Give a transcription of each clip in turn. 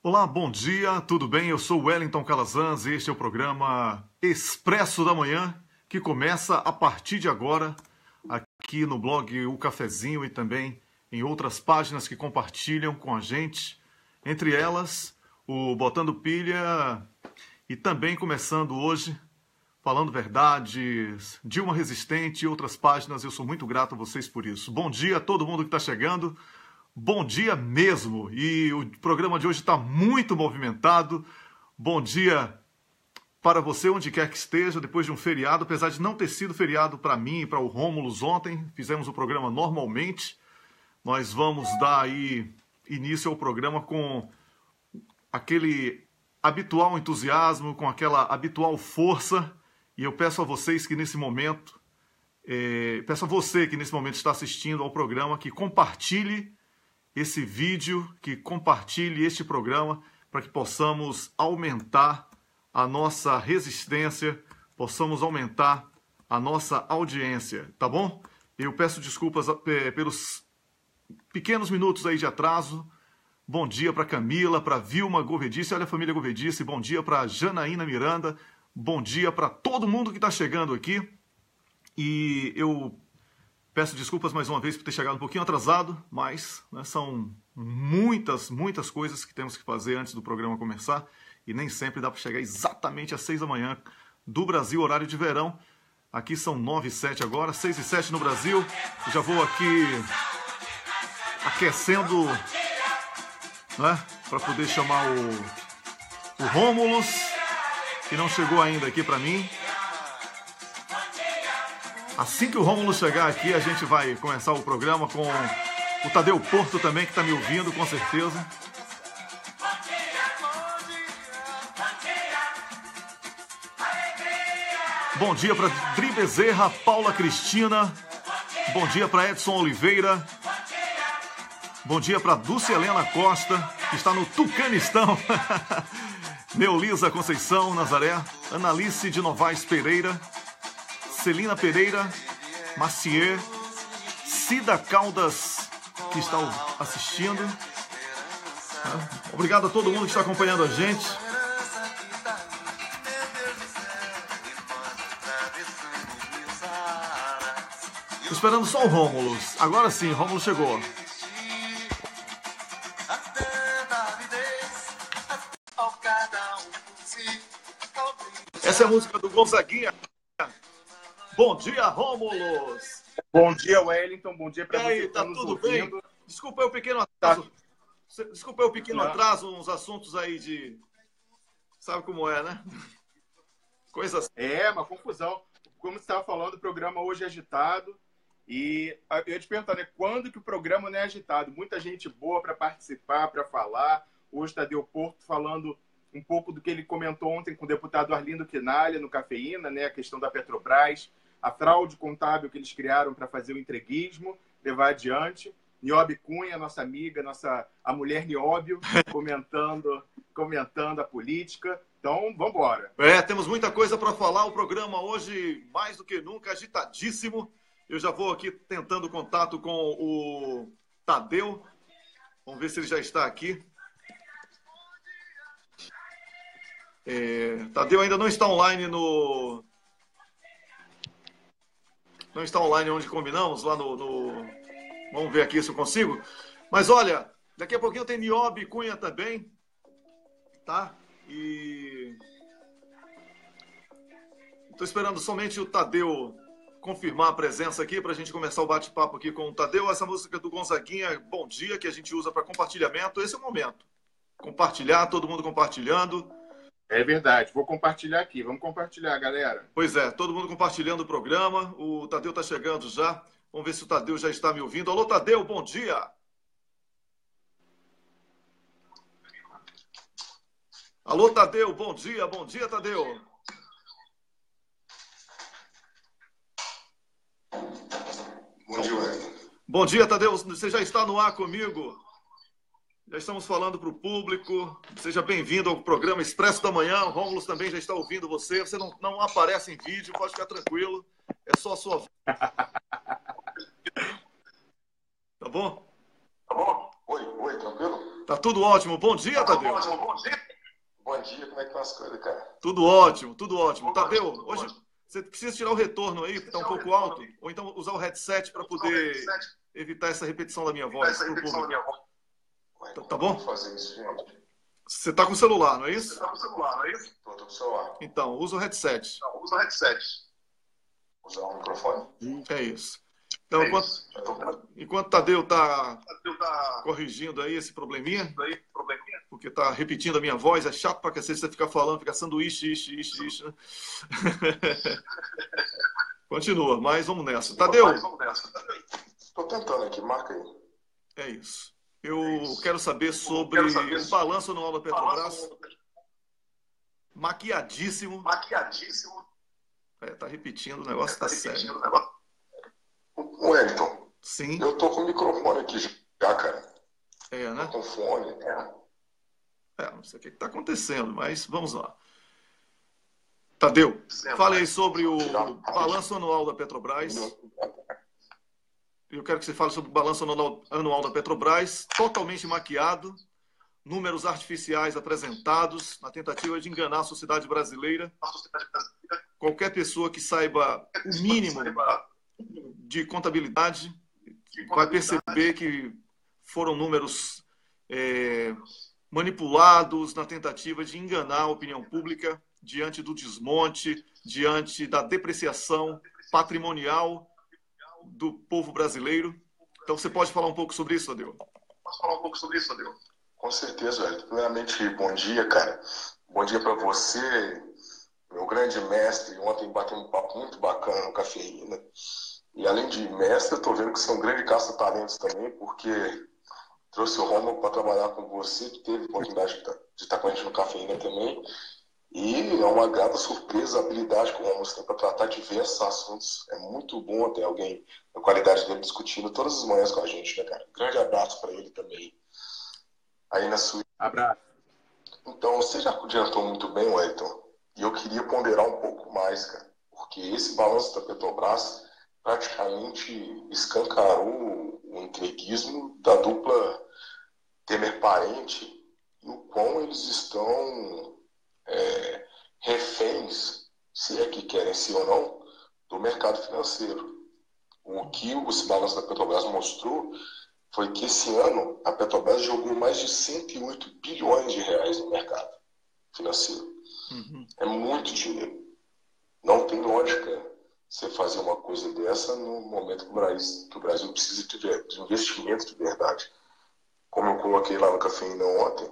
Olá, bom dia, tudo bem? Eu sou o Wellington Calazans e este é o programa Expresso da Manhã, que começa a partir de agora, aqui no blog O Cafezinho e também em outras páginas que compartilham com a gente, entre elas o Botando Pilha e também começando hoje, Falando Verdades, Dilma Resistente e outras páginas. Eu sou muito grato a vocês por isso. Bom dia a todo mundo que está chegando. Bom dia mesmo, e o programa de hoje está muito movimentado. Bom dia para você, onde quer que esteja, depois de um feriado, apesar de não ter sido feriado para mim e para o Rômulus ontem, fizemos o programa normalmente. Nós vamos dar aí início ao programa com aquele habitual entusiasmo, com aquela habitual força, e eu peço a vocês que nesse momento, peço a você que nesse momento está assistindo ao programa, que compartilhe esse vídeo, que compartilhe este programa para que possamos aumentar a nossa resistência, possamos aumentar a nossa audiência, tá bom? Eu peço desculpas pelos pequenos minutos aí de atraso. Bom dia para Camila, para Vilma Govedice, olha a família Govedice, bom dia para Janaína Miranda, bom dia para todo mundo que está chegando aqui. E eu peço desculpas mais uma vez por ter chegado um pouquinho atrasado, mas são muitas coisas que temos que fazer antes do programa começar e nem sempre dá para chegar exatamente às 6 da manhã do Brasil, horário de verão. Aqui são 9h07 agora, 6h07 no Brasil. Eu já vou aqui aquecendo, né, para poder chamar o Rômulus, que não chegou ainda aqui para mim. Assim que o Rômulo chegar aqui, a gente vai começar o programa com o Tadeu Porto também, que está me ouvindo, com certeza. Bom dia para Dri Bezerra, Paula Cristina. Bom dia para Edson Oliveira. Bom dia para Dulce Helena Costa, que está no Tucanistão. Neolisa Conceição Nazaré. Analice de Novaes Pereira. Celina Pereira, Macier, Cida Caldas, que está assistindo. Obrigado a todo mundo que está acompanhando a gente. Estou esperando só o Rômulus. Agora sim, Rômulo chegou. Essa é a música do Gonzaguinha. Bom dia, Rômulus! Bom dia, Wellington. Bom dia para você. E aí, tá tudo bem? Desculpa aí o pequeno atraso. Desculpa aí o pequeno atraso, uns assuntos aí de... Sabe como é, né? Coisas... É, uma confusão. Como você estava falando, o programa hoje é agitado. E eu ia te perguntar, né? Quando que o programa não é agitado? Muita gente boa para participar, para falar. Hoje Tadeu Porto falando um pouco do que ele comentou ontem com o deputado Arlindo Quinalha no Cafeína, né? A questão da Petrobras, a fraude contábil que eles criaram para fazer o entreguismo, levar adiante. Niobe Cunha, nossa amiga, a mulher Nióbio, comentando a política. Então, vamos embora. Temos muita coisa para falar. O programa hoje, mais do que nunca, agitadíssimo. Eu já vou aqui tentando contato com o Tadeu. Vamos ver se ele já está aqui. Tadeu ainda não está online no... Não está online onde combinamos, lá no... Vamos ver aqui se eu consigo. Mas olha, daqui a pouquinho tem Niobe Cunha também, tá? E... Estou esperando somente o Tadeu confirmar a presença aqui para a gente começar o bate-papo aqui com o Tadeu. Essa música do Gonzaguinha, Bom Dia, que a gente usa para compartilhamento. Esse é o momento. Compartilhar, todo mundo compartilhando. É verdade, vou compartilhar aqui. Vamos compartilhar, galera. Pois é, todo mundo compartilhando o programa. O Tadeu está chegando já. Vamos ver se o Tadeu já está me ouvindo. Alô, Tadeu, bom dia. Alô, Tadeu, bom dia. Bom dia, Tadeu. Bom dia, Wellington. Bom dia, Tadeu. Você já está no ar comigo? Já estamos falando para o público. Seja bem-vindo ao programa Expresso da Manhã. O Rômulus também já está ouvindo você. Você não aparece em vídeo, pode ficar tranquilo. É só a sua voz. Tá bom? Tá bom? Oi, tranquilo? Tá tudo ótimo. Bom dia, Tadeu. Bom dia. Bom dia, como é que estão as coisas, cara? Tudo ótimo, tudo ótimo. Tadeu, hoje você precisa tirar o retorno aí, que está um pouco alto, ou então usar o headset para poder evitar essa repetição da minha voz. Tá bom? Fazer isso, gente. Você está com o celular, não é isso? Tô com o celular. Então, usa o headset. Usar o microfone? É isso. Então, enquanto Tadeu está corrigindo aí esse probleminha, porque está repetindo a minha voz, é chato pra cacete você ficar falando, ficar sanduíche, né? Continua, mas vamos nessa. Tadeu. Tô tentando aqui, marca aí. É isso. Eu quero saber sobre o balanço anual da Petrobras. Maquiadíssimo. Tá repetindo, o negócio tá sério. Wellington. Sim. Eu tô com o microfone aqui já, cara. Né? Tô com fone, não sei o que tá acontecendo, mas vamos lá. Tadeu, fale aí sobre o balanço anual da Petrobras. Eu quero que você fale sobre o balanço anual da Petrobras, totalmente maquiado, números artificiais apresentados na tentativa de enganar a sociedade brasileira. Qualquer pessoa que saiba o mínimo de contabilidade vai perceber que foram números manipulados na tentativa de enganar a opinião pública diante do desmonte, diante da depreciação patrimonial do povo brasileiro. Então, você pode falar um pouco sobre isso, Tadeu? Com certeza, velho. Primeiramente, bom dia, cara. Bom dia para você, meu grande mestre. Ontem bateu um papo muito bacana no Cafeína. E além de mestre, eu tô vendo que você é um grande caça-talentos também, porque trouxe o Romulo para trabalhar com você, que teve a oportunidade de estar com a gente no Cafeína também. E é uma grata surpresa a habilidade que o Romulo tem para tratar diversos assuntos. É muito bom ter alguém na qualidade dele discutindo todas as manhãs com a gente, né, cara? Um grande abraço para ele também. Aí na sua... Abraço. Então, você já adiantou muito bem, Wellington. E eu queria ponderar um pouco mais, cara. Porque esse balanço da Petrobras praticamente escancarou o entreguismo da dupla Temer-Parente e o quão eles estão reféns, se é que querem ser ou não, do mercado financeiro. O que esse balanço da Petrobras mostrou foi que esse ano a Petrobras jogou mais de 108 bilhões de reais no mercado financeiro. Uhum. É muito dinheiro. Não tem lógica você fazer uma coisa dessa no momento que o Brasil precisa de investimento de verdade. Como eu coloquei lá no Cafeína ontem,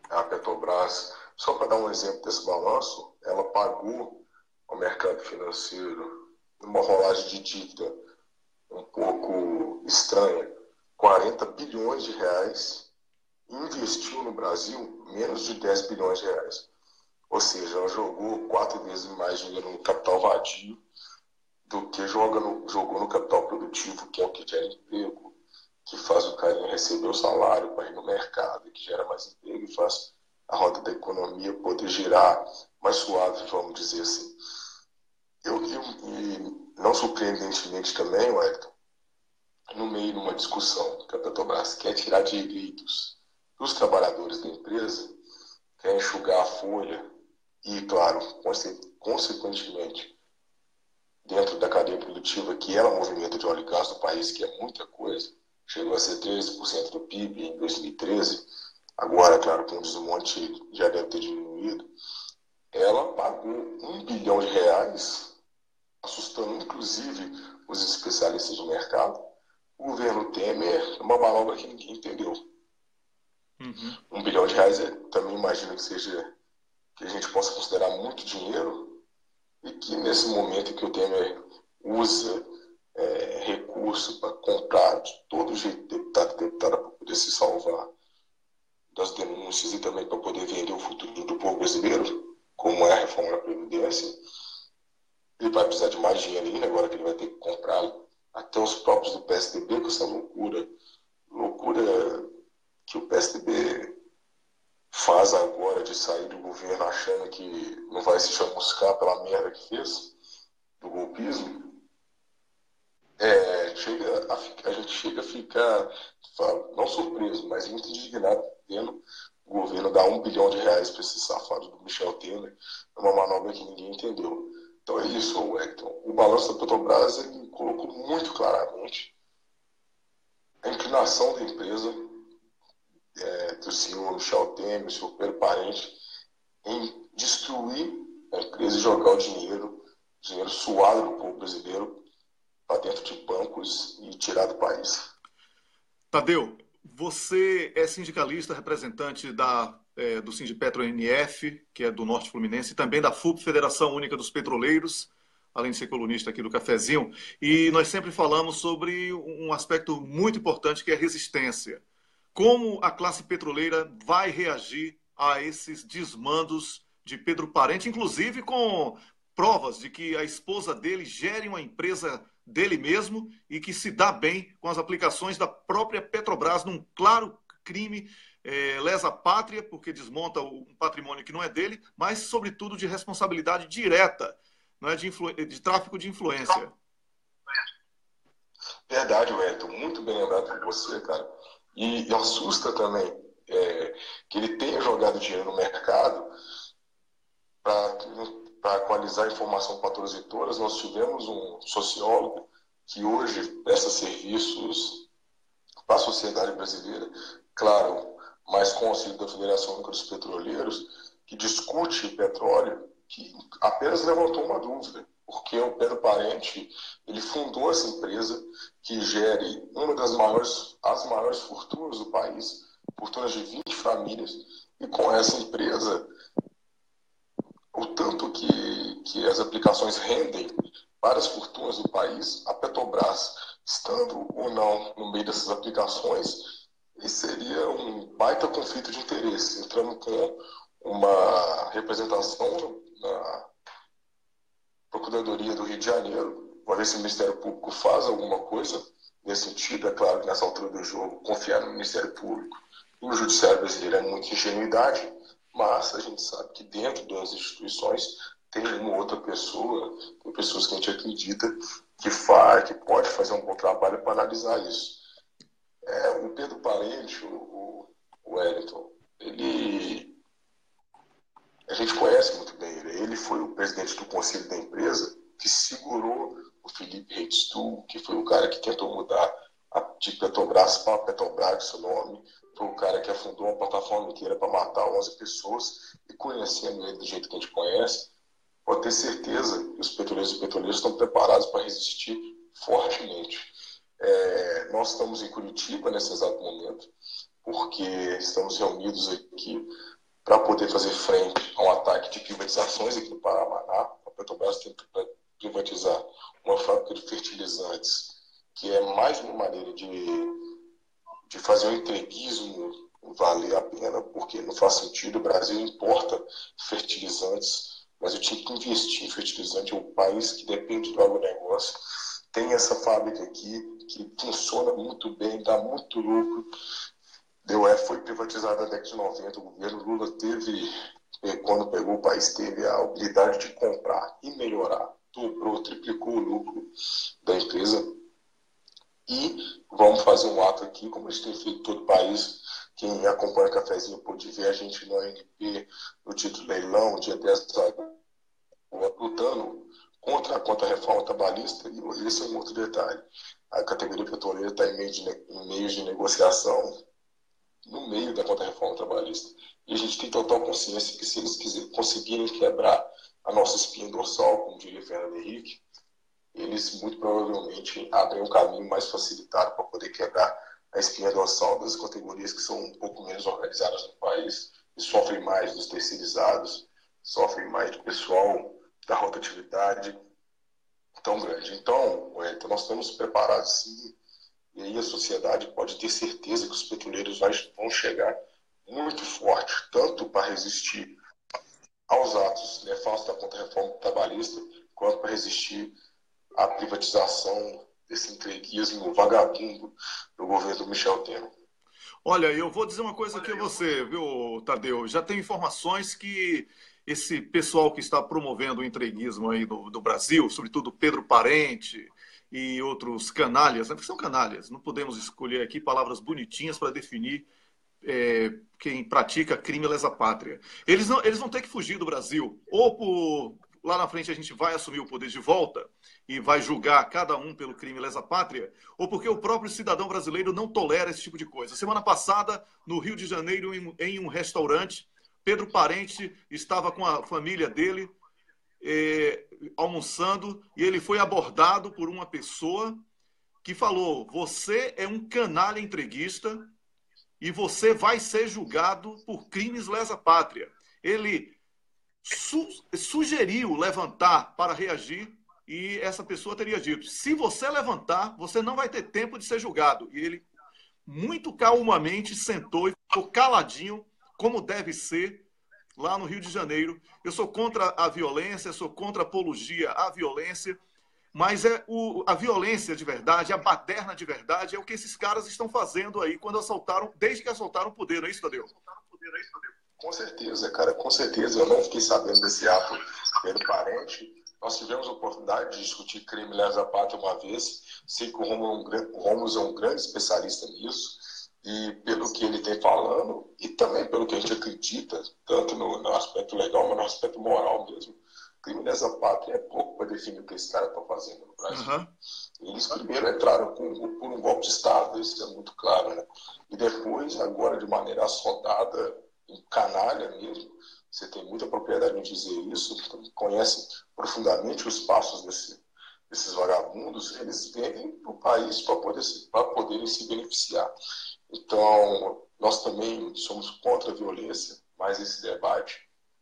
a Petrobras, só para dar um exemplo desse balanço, ela pagou ao mercado financeiro uma rolagem de dívida um pouco estranha, 40 bilhões de reais, e investiu no Brasil menos de 10 bilhões de reais. Ou seja, ela jogou 4 vezes mais dinheiro no capital vadio do que jogou no capital produtivo, que é o que gera emprego, que faz o carinha receber o salário para ir no mercado, que gera mais emprego e faz a roda da economia poder girar mais suave, vamos dizer assim. E não surpreendentemente também, Wellington, no meio de uma discussão que a Petrobras quer tirar direitos dos trabalhadores da empresa, quer enxugar a folha e, claro, consequentemente, dentro da cadeia produtiva que ela movimenta de óleo e gás no país, que é muita coisa, chegou a ser 13% do PIB em 2013, agora, claro, com o desmonte já deve ter diminuído, ela pagou 1 bilhão de reais, assustando inclusive os especialistas de mercado. O governo Temer é uma manobra que ninguém entendeu. Uhum. 1 bilhão de reais, também imagino que seja, que a gente possa considerar muito dinheiro, e que nesse momento que o Temer usa recurso para comprar de todo jeito deputado e deputada para poder se salvar das denúncias e também para poder vender o futuro do povo brasileiro, como é a reforma da Previdência, ele vai precisar de mais dinheiro ainda, agora que ele vai ter que comprar até os próprios do PSDB, com essa loucura que o PSDB faz agora de sair do governo achando que não vai se chamuscar pela merda que fez, do golpismo. A gente chega a ficar, não surpreso, mas muito indignado vendo o governo dar R$ 1 bilhão para esse safado do Michel Temer, uma manobra que ninguém entendeu. Então é isso, Wellington. O balanço da Petrobras ele colocou muito claramente a inclinação da empresa, do senhor Michel Temer, do senhor Pedro Parente, em destruir a empresa e jogar o dinheiro suado do povo brasileiro para dentro de bancos e tirar do país. Tadeu, você é sindicalista, representante do Sindipetro NF, que é do Norte Fluminense, e também da FUP, Federação Única dos Petroleiros, além de ser colunista aqui do Cafezinho. E nós sempre falamos sobre um aspecto muito importante, que é a resistência. Como a classe petroleira vai reagir a esses desmandos de Pedro Parente, inclusive com provas de que a esposa dele gere uma empresa dele mesmo e que se dá bem com as aplicações da própria Petrobras num claro crime lesa pátria, porque desmonta um patrimônio que não é dele, mas, sobretudo, de responsabilidade direta, não é, de tráfico de influência. Verdade, Wellington. Muito bem lembrado por você, cara. E assusta também que ele tenha jogado dinheiro no mercado para equalizar a informação para todas e todas. Nós tivemos um sociólogo que hoje presta serviços para a sociedade brasileira, claro, mas com o auxílio da Federação Única dos Petroleiros, que discute petróleo, que apenas levantou uma dúvida, porque o Pedro Parente ele fundou essa empresa que gere uma as maiores fortunas do país, fortunas de 20 famílias, e com essa empresa o tanto que as aplicações rendem para as fortunas do país, a Petrobras, estando ou não no meio dessas aplicações, seria um baita conflito de interesse, entrando com uma representação na Procuradoria do Rio de Janeiro, para ver se o Ministério Público faz alguma coisa nesse sentido. É claro que nessa altura do jogo, confiar no Ministério Público e no Judiciário brasileiro é muita ingenuidade, mas a gente sabe que dentro das instituições tem uma outra pessoa, tem pessoas que a gente acredita que pode fazer um bom trabalho para analisar isso. O Pedro Parente, o Wellington, a gente conhece muito bem ele. Ele foi o presidente do conselho da empresa que segurou o Felipe Reis-Stu, que foi o cara que tentou mudar de Petrobras para Petrobras, seu nome. Foi o cara que afundou uma plataforma inteira para matar 11 pessoas. E conhecendo ele do jeito que a gente conhece, pode ter certeza que os petroleiros e petroleiros estão preparados para resistir fortemente. Nós estamos em Curitiba nesse exato momento, porque estamos reunidos aqui para poder fazer frente a um ataque de privatizações aqui no Paraná. A Petrobras tenta privatizar uma fábrica de fertilizantes, que é mais uma maneira de fazer o entreguismo valer a pena, porque não faz sentido. O Brasil importa fertilizantes, mas eu tinha que investir em fertilizante. É um país que depende do agronegócio. Tem essa fábrica aqui que funciona muito bem, dá muito lucro. Foi privatizada na década de 90. O governo Lula quando pegou o país, teve a habilidade de comprar e melhorar. Dobrou, triplicou o lucro da empresa. E vamos fazer um ato aqui, como a gente tem feito em todo o país. Quem acompanha o Cafezinho pode ver a gente no ANP, no título leilão, dia 10 lutando contra a reforma trabalhista. E esse é um outro detalhe. A categoria petroleira está em meio de negociação no meio da contra-reforma trabalhista. E a gente tem total consciência que se eles conseguirem quebrar a nossa espinha dorsal, como diria Fernando Henrique, eles muito provavelmente abrem um caminho mais facilitado para poder quebrar a espinha dorsal das categorias que são um pouco menos organizadas no país e sofrem mais dos terceirizados, sofrem mais do pessoal da rotatividade tão grande. Então, nós estamos preparados sim, e aí a sociedade pode ter certeza que os petroleiros vão chegar muito forte, tanto para resistir aos atos nefastos da contra-reforma trabalhista, quanto para resistir à privatização desse entreguismo vagabundo do governo do Michel Temer. Olha, eu vou dizer uma coisa aqui a você, viu, Tadeu? Já tem informações que esse pessoal que está promovendo o entreguismo aí do Brasil, sobretudo Pedro Parente e outros canalhas, né? Porque são canalhas, não podemos escolher aqui palavras bonitinhas para definir quem pratica crime lesa pátria. Eles vão ter que fugir do Brasil, ou lá na frente a gente vai assumir o poder de volta e vai julgar cada um pelo crime lesa pátria, ou porque o próprio cidadão brasileiro não tolera esse tipo de coisa. Semana passada, no Rio de Janeiro, em um restaurante, Pedro Parente estava com a família dele almoçando e ele foi abordado por uma pessoa que falou: você é um canalha entreguista e você vai ser julgado por crimes lesa pátria. Ele sugeriu levantar para reagir e essa pessoa teria dito: se você levantar, você não vai ter tempo de ser julgado. E ele, muito calmamente, sentou e ficou caladinho, como deve ser, lá no Rio de Janeiro. Eu sou contra a violência, sou contra a apologia à violência, mas a violência de verdade, a baderna de verdade, é o que esses caras estão fazendo aí desde que assaltaram o poder, não é isso, Tadeu? Com certeza, cara, com certeza. Eu não fiquei sabendo desse ato pelo Parente. Nós tivemos a oportunidade de discutir crime lesa pátria uma vez. Sei que o Rômulo é um grande especialista nisso. E pelo que ele tem falando, e também pelo que a gente acredita, tanto no aspecto legal, mas no aspecto moral mesmo, crime lesa pátria é pouco para definir o que esses caras estão fazendo no Brasil. Uhum. Eles primeiro entraram por um golpe de Estado, isso é muito claro, né? E depois, agora, de maneira assodada, em canalha mesmo, você tem muita propriedade em dizer isso, conhece profundamente os passos desses vagabundos, eles vêm para o país para poderem se beneficiar. Então, nós também somos contra a violência, mas esse debate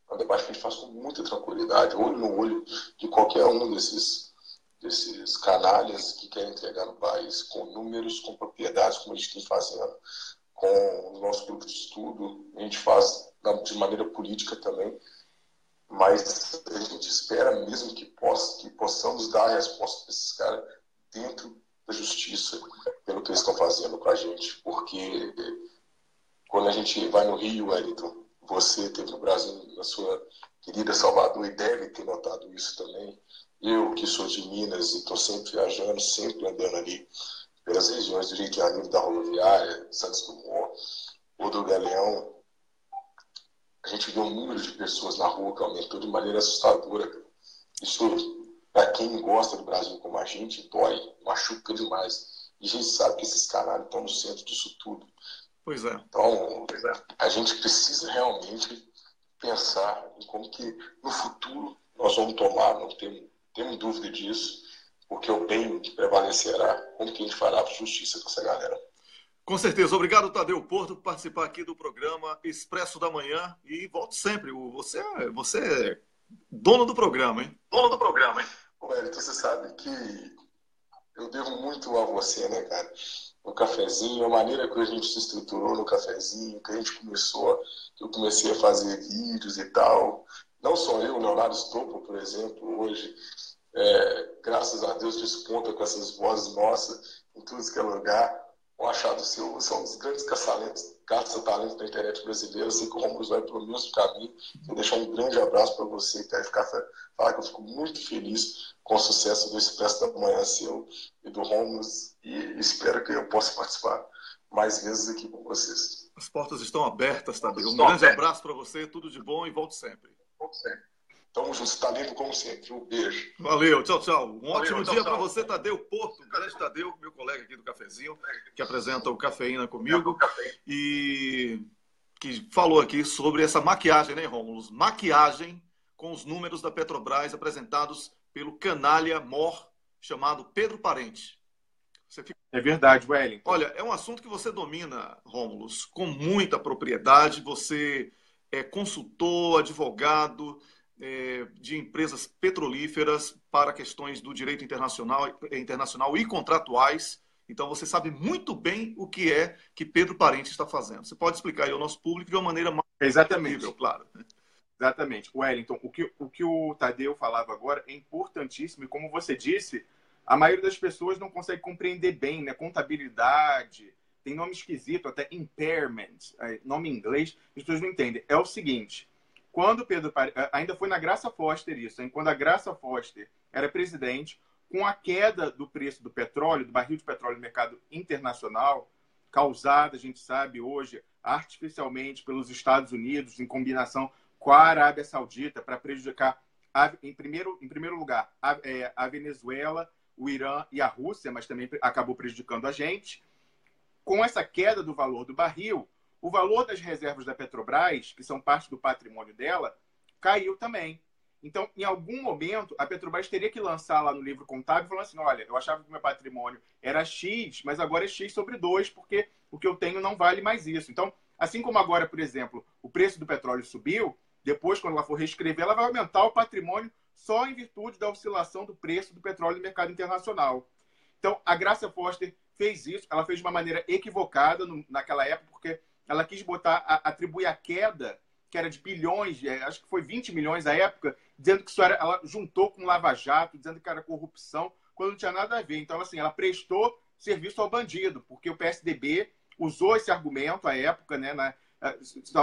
é um debate que a gente faz com muita tranquilidade, olho no olho de qualquer um desses canalhas que querem entregar no país com números, com propriedades, como a gente tem fazendo, com o nosso grupo de estudo. A gente faz de maneira política também, mas a gente espera mesmo que possamos dar a resposta para esses caras dentro da justiça, pelo que eles estão fazendo com a gente. Porque quando a gente vai no Rio, Wellington, você esteve no Brasil, na sua querida Salvador, e deve ter notado isso também. Eu, que sou de Minas e estou sempre viajando, sempre andando ali pelas regiões do Rio de Janeiro, da rodoviária, Santos Dumont, ou do Galeão, a gente vê um número de pessoas na rua que aumentou de maneira assustadora. Isso, para quem gosta do Brasil como a gente, dói, machuca demais. E a gente sabe que esses canalhas estão no centro disso tudo. Pois é. Então, a gente precisa realmente pensar em como que no futuro nós vamos tomar, não temos dúvida disso, porque o bem prevalecerá. Como que a gente fará justiça com essa galera? Com certeza. Obrigado, Tadeu Porto, por participar aqui do programa Expresso da Manhã. E volte sempre. Você é dono do programa, hein? Dono do programa, hein? Wellington, você sabe que eu devo muito a você, né, cara? No cafezinho, a maneira que a gente se estruturou no cafezinho, que a gente começou, que eu comecei a fazer vídeos e tal. Não só eu, Leonardo Stoppo, por exemplo, hoje, graças a Deus, desponta com essas vozes nossas em tudo que é lugar. O achado seu, são os grandes caça-talentos da internet brasileira. Eu sei que o Rômulo vai pelo mesmo caminho. Vou deixar um grande abraço para você, que vai falar que eu fico muito feliz com o sucesso do Expresso da Manhã seu e do Rômulo, e espero que eu possa participar mais vezes aqui com vocês. As portas estão abertas, Tadeu. Um grande abraço para você, tudo de bom e volte sempre. Volte sempre. Tamo junto, está lindo como sempre. Um beijo. Valeu, tchau, tchau. Um ótimo dia para você, Tadeu Porto, o grande Tadeu, meu colega aqui do Cafezinho, que apresenta o Cafeína comigo, e que falou aqui sobre essa maquiagem, né, Rômulo? Maquiagem com os números da Petrobras apresentados pelo canalha mor chamado Pedro Parente. É verdade, Wellington. Olha, é um assunto que você domina, Rômulo, com muita propriedade. Você é consultor, advogado de empresas petrolíferas para questões do direito internacional e contratuais. Então, você sabe muito bem o que é que Pedro Parente está fazendo. Você pode explicar aí ao nosso público de uma maneira mais Exatamente. Claro. Exatamente. Wellington, o que o Tadeu falava agora é importantíssimo. E como você disse, a maioria das pessoas não consegue compreender bem, né? Contabilidade, tem nome esquisito, até impairment, nome em inglês, as pessoas não entendem. É o seguinte... Quando Pedro Parente, ainda foi na Graça Foster isso, hein? Quando a Graça Foster era presidente, com a queda do preço do petróleo, do barril de petróleo no mercado internacional, causada, a gente sabe hoje, artificialmente pelos Estados Unidos, em combinação com a Arábia Saudita, para prejudicar, em primeiro lugar, a Venezuela, o Irã e a Rússia, mas também acabou prejudicando a gente. Com essa queda do valor do barril, o valor das reservas da Petrobras, que são parte do patrimônio dela, caiu também. Então, em algum momento, a Petrobras teria que lançar lá no livro contábil falando assim, olha, eu achava que o meu patrimônio era X, mas agora é X sobre 2, porque o que eu tenho não vale mais isso. Então, assim como agora, por exemplo, o preço do petróleo subiu, depois, quando ela for reescrever, ela vai aumentar o patrimônio só em virtude da oscilação do preço do petróleo no mercado internacional. Então, a Graça Foster fez isso, ela fez de uma maneira equivocada naquela época, porque ela quis atribuir a queda, que era de bilhões, acho que foi 20 milhões à época, dizendo que isso ela juntou com Lava Jato, dizendo que era corrupção, quando não tinha nada a ver. Então, assim, ela prestou serviço ao bandido, porque o PSDB usou esse argumento à época, né,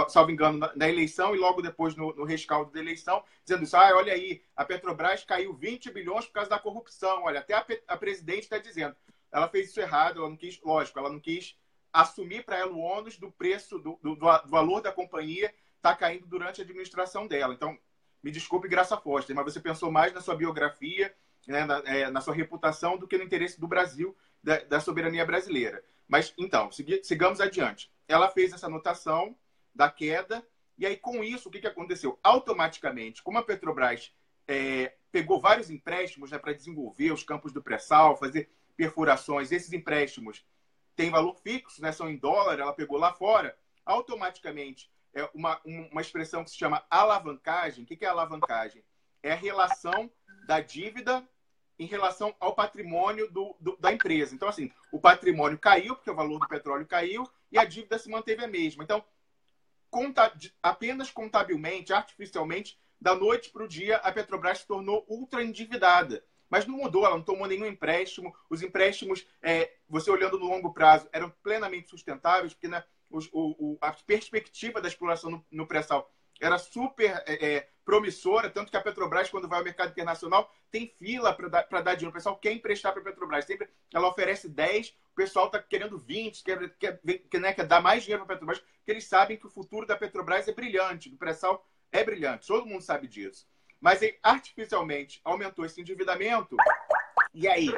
salvo engano, na eleição e logo depois no rescaldo da eleição, dizendo isso, olha aí, a Petrobras caiu 20 bilhões por causa da corrupção, olha, até a presidente está dizendo. Ela fez isso errado, ela não quis, lógico, ela não quis assumir para ela o ônus do preço, do valor da companhia está caindo durante a administração dela. Então, me desculpe, Graça Foster, mas você pensou mais na sua biografia, né, na sua reputação, do que no interesse do Brasil, da soberania brasileira. Mas, então, sigamos adiante. Ela fez essa anotação da queda, e aí, com isso, o que aconteceu? Automaticamente, como a Petrobras pegou vários empréstimos, né, para desenvolver os campos do pré-sal, fazer perfurações, esses empréstimos têm valor fixo, né, são em dólar, ela pegou lá fora, automaticamente, uma expressão que se chama alavancagem. O que é alavancagem? É a relação da dívida em relação ao patrimônio da empresa. Então, assim, o patrimônio caiu, porque o valor do petróleo caiu, e a dívida se manteve a mesma. Então, apenas contabilmente, artificialmente, da noite para o dia, a Petrobras se tornou ultra endividada. Mas não mudou, ela não tomou nenhum empréstimo. Os empréstimos, você olhando no longo prazo, eram plenamente sustentáveis, porque, né, a perspectiva da exploração no pré-sal era super promissora, tanto que a Petrobras, quando vai ao mercado internacional, tem fila para dar dinheiro. O pessoal quer emprestar para a Petrobras. Sempre ela oferece 10, o pessoal está querendo 20, quer dar mais dinheiro para a Petrobras, porque eles sabem que o futuro da Petrobras é brilhante, do pré-sal é brilhante, todo mundo sabe disso. Mas aí, artificialmente, aumentou esse endividamento, e aí,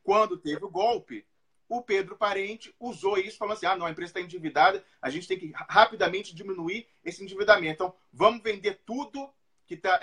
quando teve o golpe, o Pedro Parente usou isso, falando assim, não, a empresa está endividada, a gente tem que rapidamente diminuir esse endividamento. Então, vamos vender tudo que está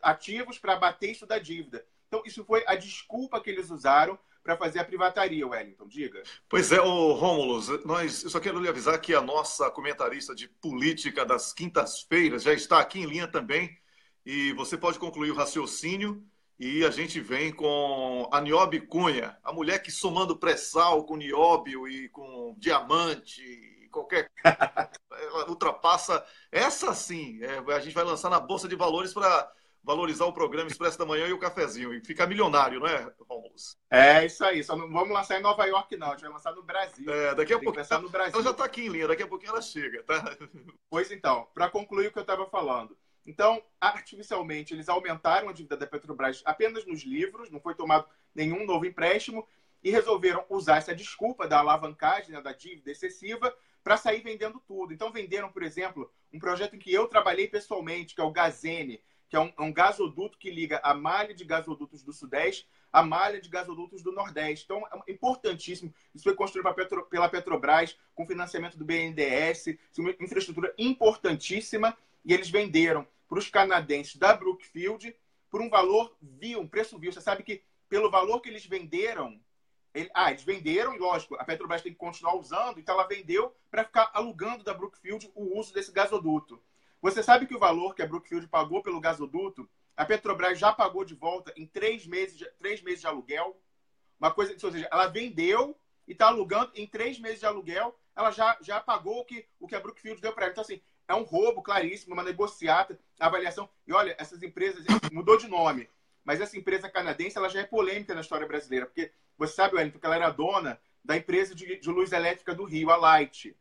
ativos para abater isso da dívida. Então, isso foi a desculpa que eles usaram para fazer a privataria, Wellington. Diga. Pois é, Rômulo, eu só quero lhe avisar que a nossa comentarista de política das quintas-feiras já está aqui em linha também, e você pode concluir o raciocínio. E a gente vem com a Nióbio Cunha, a mulher que somando pré-sal com nióbio e com diamante, qualquer ela ultrapassa. Essa sim, a gente vai lançar na Bolsa de Valores para valorizar o programa Expresso da Manhã e o cafezinho. E ficar milionário, não é, Rômulo? É isso aí, só não vamos lançar em Nova York, não. A gente vai lançar no Brasil. Daqui a pouco no Brasil. Ela já está aqui em linha, daqui a pouquinho ela chega, tá? Pois então, para concluir o que eu estava falando. Então, artificialmente, eles aumentaram a dívida da Petrobras apenas nos livros, não foi tomado nenhum novo empréstimo, e resolveram usar essa desculpa da alavancagem, né, da dívida excessiva, para sair vendendo tudo. Então, venderam, por exemplo, um projeto em que eu trabalhei pessoalmente, que é o Gazene, que é um gasoduto que liga a malha de gasodutos do Sudeste à malha de gasodutos do Nordeste. Então, é importantíssimo. Isso foi construído pela Petrobras, com financiamento do BNDES, uma infraestrutura importantíssima, e eles venderam para os canadenses da Brookfield por um valor vil, um preço vil. Você sabe que pelo valor que eles venderam, eles venderam, e lógico, a Petrobras tem que continuar usando, então ela vendeu para ficar alugando da Brookfield o uso desse gasoduto. Você sabe que o valor que a Brookfield pagou pelo gasoduto, a Petrobras já pagou de volta em 3 meses de aluguel? Uma coisa, ou seja, ela vendeu e está alugando em 3 meses de aluguel, ela já pagou o que a Brookfield deu para ela. Então, assim, é um roubo claríssimo, uma negociata, avaliação. E olha, essas empresas, mudou de nome, mas essa empresa canadense ela já é polêmica na história brasileira, porque você sabe, Wellington, que ela era dona da empresa de luz elétrica do Rio, a Light.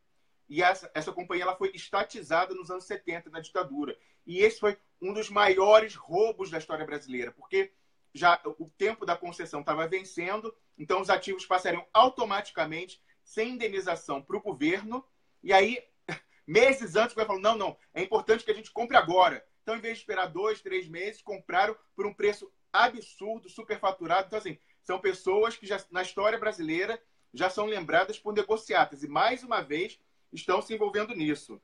E essa companhia ela foi estatizada nos anos 70, na ditadura. E esse foi um dos maiores roubos da história brasileira, porque já o tempo da concessão estava vencendo, então os ativos passariam automaticamente, sem indenização, para o governo. E aí, meses antes, o governo falou, não, é importante que a gente compre agora. Então, em vez de esperar 2, 3 meses, compraram por um preço absurdo, superfaturado. Então, assim, são pessoas que já, na história brasileira, já são lembradas por negociatas. E, mais uma vez, estão se envolvendo nisso.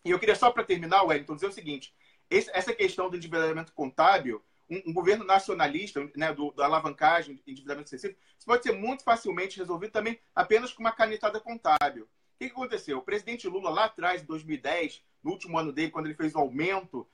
E eu queria só, para terminar, Wellington, dizer o seguinte. Essa questão do endividamento contábil, um governo nacionalista, né, da alavancagem, endividamento excessivo, isso pode ser muito facilmente resolvido também apenas com uma canetada contábil. O que aconteceu? O presidente Lula, lá atrás, em 2010, no último ano dele, quando ele fez o aumento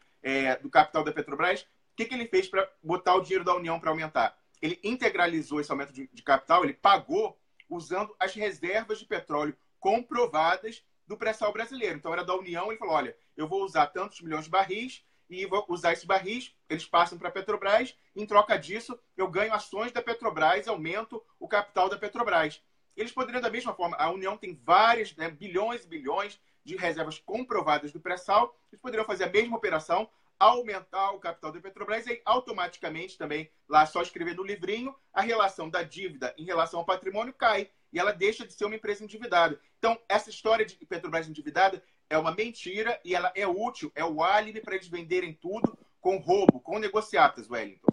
do capital da Petrobras, o que ele fez para botar o dinheiro da União para aumentar? Ele integralizou esse aumento de capital, ele pagou usando as reservas de petróleo comprovadas do pré-sal brasileiro. Então, era da União, ele falou, olha, eu vou usar tantos milhões de barris e vou usar esses barris, eles passam para a Petrobras, em troca disso, eu ganho ações da Petrobras, aumento o capital da Petrobras. Eles poderiam, da mesma forma, a União tem vários, né, bilhões e bilhões de reservas comprovadas do pré-sal, eles poderiam fazer a mesma operação, aumentar o capital da Petrobras e automaticamente também, lá só escrever no livrinho, a relação da dívida em relação ao patrimônio cai e ela deixa de ser uma empresa endividada. Então, essa história de Petrobras endividada é uma mentira e ela é útil, é o álibi para eles venderem tudo com roubo, com negociatas, Wellington.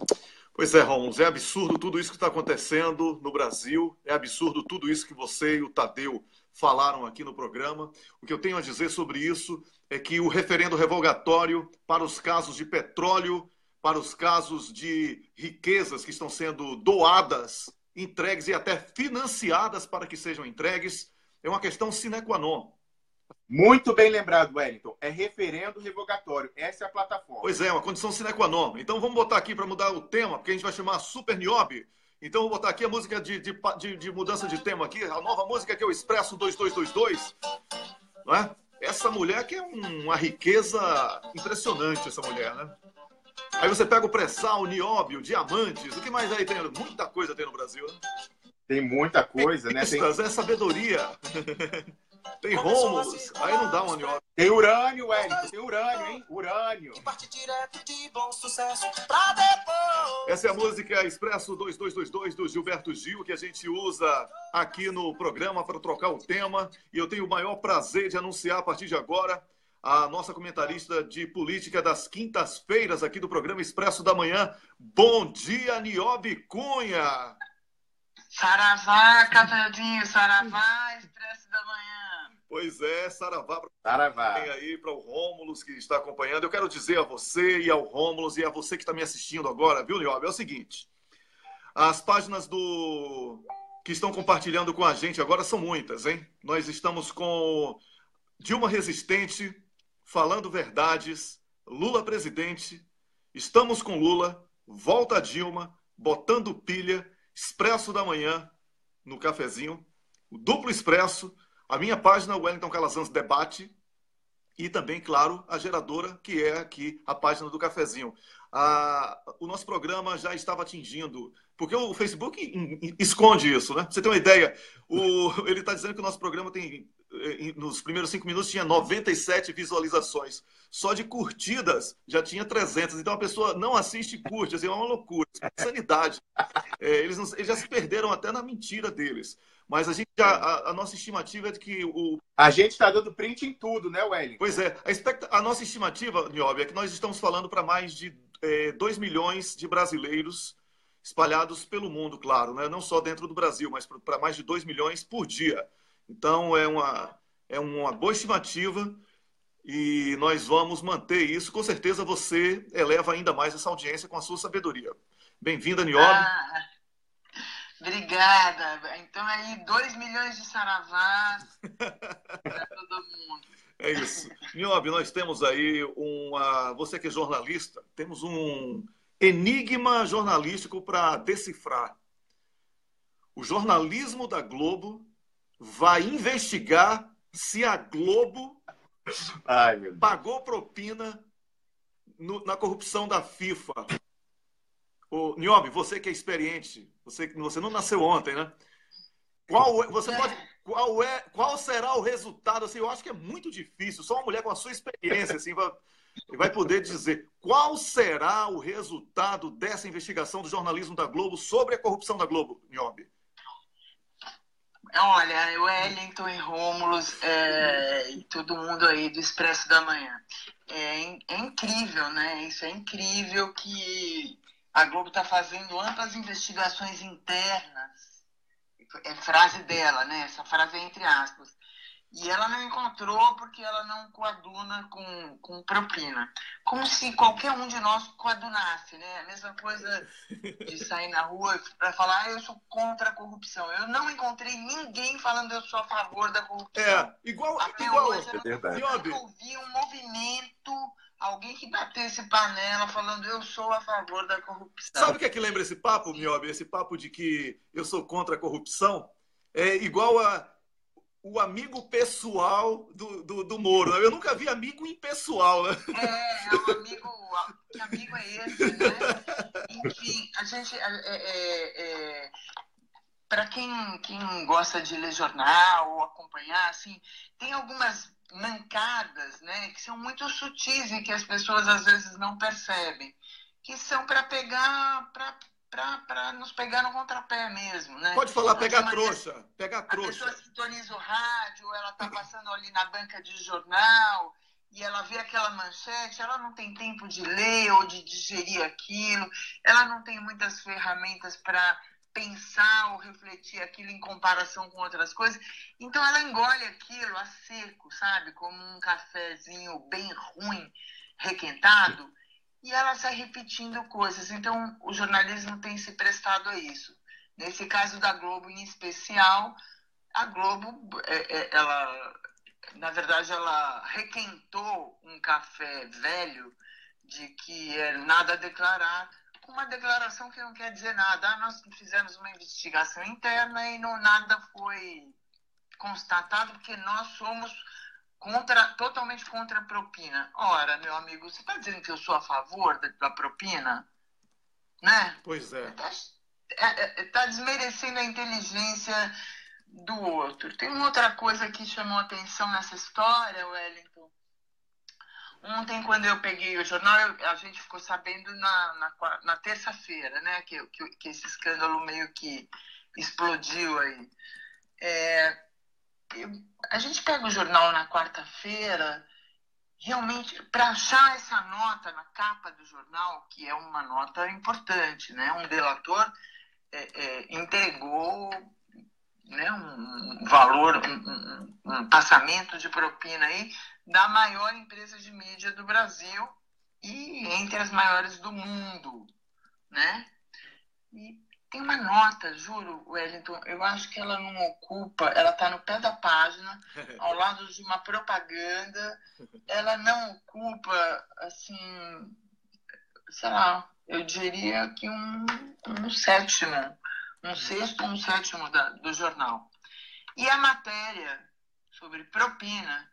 Pois é, Romulo, é absurdo tudo isso que está acontecendo no Brasil, é absurdo tudo isso que você e o Tadeu falaram aqui no programa. O que eu tenho a dizer sobre isso é que o referendo revogatório para os casos de petróleo, para os casos de riquezas que estão sendo doadas, entregues e até financiadas para que sejam entregues, é uma questão sine qua non. Muito bem lembrado, Wellington. É referendo revogatório. Essa é a plataforma. Pois é, uma condição sine qua non. Então vamos botar aqui para mudar o tema, porque a gente vai chamar Super Niobe. Então vou botar aqui a música de mudança de tema aqui, a nova música que é o Expresso 2222. Não é? Essa mulher que é uma riqueza impressionante, essa mulher, né? Aí você pega o pré-sal, o nióbio, diamantes, o que mais aí tem? Muita coisa tem no Brasil, né? Tem muita coisa, né? Tem... É sabedoria. Tem Rômulos, aí não dá uma nióbio. Tem urânio, Wellington, tem urânio, hein? Urânio. Essa é a música Expresso 2222 do Gilberto Gil, que a gente usa aqui no programa para trocar o tema. E eu tenho o maior prazer de anunciar a partir de agora a nossa comentarista de política das quintas-feiras aqui do programa Expresso da Manhã. Bom dia, Niobe Cunha! Saravá, cafezinho, saravá, Expresso da Manhã. Pois é, saravá. Saravá. Tem aí para o Rômulus que está acompanhando. Eu quero dizer a você e ao Rômulus e a você que está me assistindo agora, viu, Niobe? É o seguinte, as páginas que estão compartilhando com a gente agora são muitas, hein? Nós estamos com Dilma Resistente, Falando Verdades, Lula Presidente, Estamos com Lula, Volta Dilma, Botando Pilha, Expresso da Manhã, no cafezinho, o Duplo Expresso, a minha página Wellington Calazans Debate e também, claro, a geradora, que é aqui a página do cafezinho. O nosso programa já estava atingindo, porque o Facebook esconde isso, né? Pra você ter uma ideia, ele está dizendo que o nosso programa tem, nos primeiros 5 minutos, tinha 97 visualizações. Só de curtidas já tinha 300. Então a pessoa não assiste e curte, assim, é uma loucura, é uma insanidade. Eles já se perderam até na mentira deles. Mas a nossa estimativa é de que A gente está dando print em tudo, né, Wellington? Pois é. A nossa estimativa, Niobe, é que nós estamos falando para mais de 2 milhões de brasileiros espalhados pelo mundo, claro, né? Não só dentro do Brasil, mas para mais de 2 milhões por dia. Então, é uma boa estimativa e nós vamos manter isso. Com certeza você eleva ainda mais essa audiência com a sua sabedoria. Bem-vinda, Niobe. Obrigada. Então, aí, 2 milhões de saravás para todo mundo. É isso. Niobe, nós temos aí você que é jornalista, temos um enigma jornalístico para decifrar. O jornalismo da Globo vai investigar se a Globo pagou propina na corrupção da FIFA. Niobe, você que é experiente, você não nasceu ontem, né? qual será o resultado? Assim, eu acho que é muito difícil. Só uma mulher com a sua experiência assim, vai poder dizer qual será o resultado dessa investigação do jornalismo da Globo sobre a corrupção da Globo, Niobe. Olha, o Wellington e Rômulus e todo mundo aí do Expresso da Manhã. É incrível, né? Isso é incrível que a Globo está fazendo amplas investigações internas. É frase dela, né? Essa frase é entre aspas. E ela não encontrou porque ela não coaduna com propina. Como se qualquer um de nós coadunasse, né? A mesma coisa de sair na rua para falar, eu sou contra a corrupção. Eu não encontrei ninguém falando eu sou a favor da corrupção. Até hoje eu nunca ouvi um movimento, alguém que batesse panela falando eu sou a favor da corrupção. Sabe o que é que lembra esse papo, Niobe? Esse papo de que eu sou contra a corrupção? É igual o amigo pessoal do Moro. Eu nunca vi amigo impessoal, né? É um amigo... Que amigo é esse, né? Enfim, a gente... para quem gosta de ler jornal ou acompanhar, assim, tem algumas mancadas, né, que são muito sutis e que as pessoas às vezes não percebem, que são para pegar... para nos pegar no contrapé mesmo, né? Pode falar, pegar trouxa. A pessoa sintoniza o rádio, ela está passando ali na banca de jornal e ela vê aquela manchete, ela não tem tempo de ler ou de digerir aquilo, ela não tem muitas ferramentas para pensar ou refletir aquilo em comparação com outras coisas. Então ela engole aquilo a seco, sabe? Como um cafezinho bem ruim, requentado, e ela sai repetindo coisas. Então, o jornalismo tem se prestado a isso. Nesse caso da Globo, em especial, a Globo, na verdade, ela requentou um café velho de que é nada a declarar, com uma declaração que não quer dizer nada. Nós fizemos uma investigação interna e nada foi constatado, porque nós somos totalmente contra a propina. Ora, meu amigo, você está dizendo que eu sou a favor da propina? Né? Pois é. Está desmerecendo a inteligência do outro. Tem uma outra coisa que chamou atenção nessa história, Wellington. Ontem, quando eu peguei o jornal, a gente ficou sabendo na terça-feira, né, que esse escândalo meio que explodiu aí. A gente pega o jornal na quarta-feira, realmente, para achar essa nota na capa do jornal, que é uma nota importante, né? Um delator entregou, né, um valor, um passamento de propina aí da maior empresa de mídia do Brasil e entre as maiores do mundo, né? E tem uma nota, juro, Wellington, eu acho que ela não ocupa, ela está no pé da página, ao lado de uma propaganda, ela não ocupa, assim, sei lá, eu diria que um sétimo, um sexto, um sétimo do jornal. E a matéria sobre propina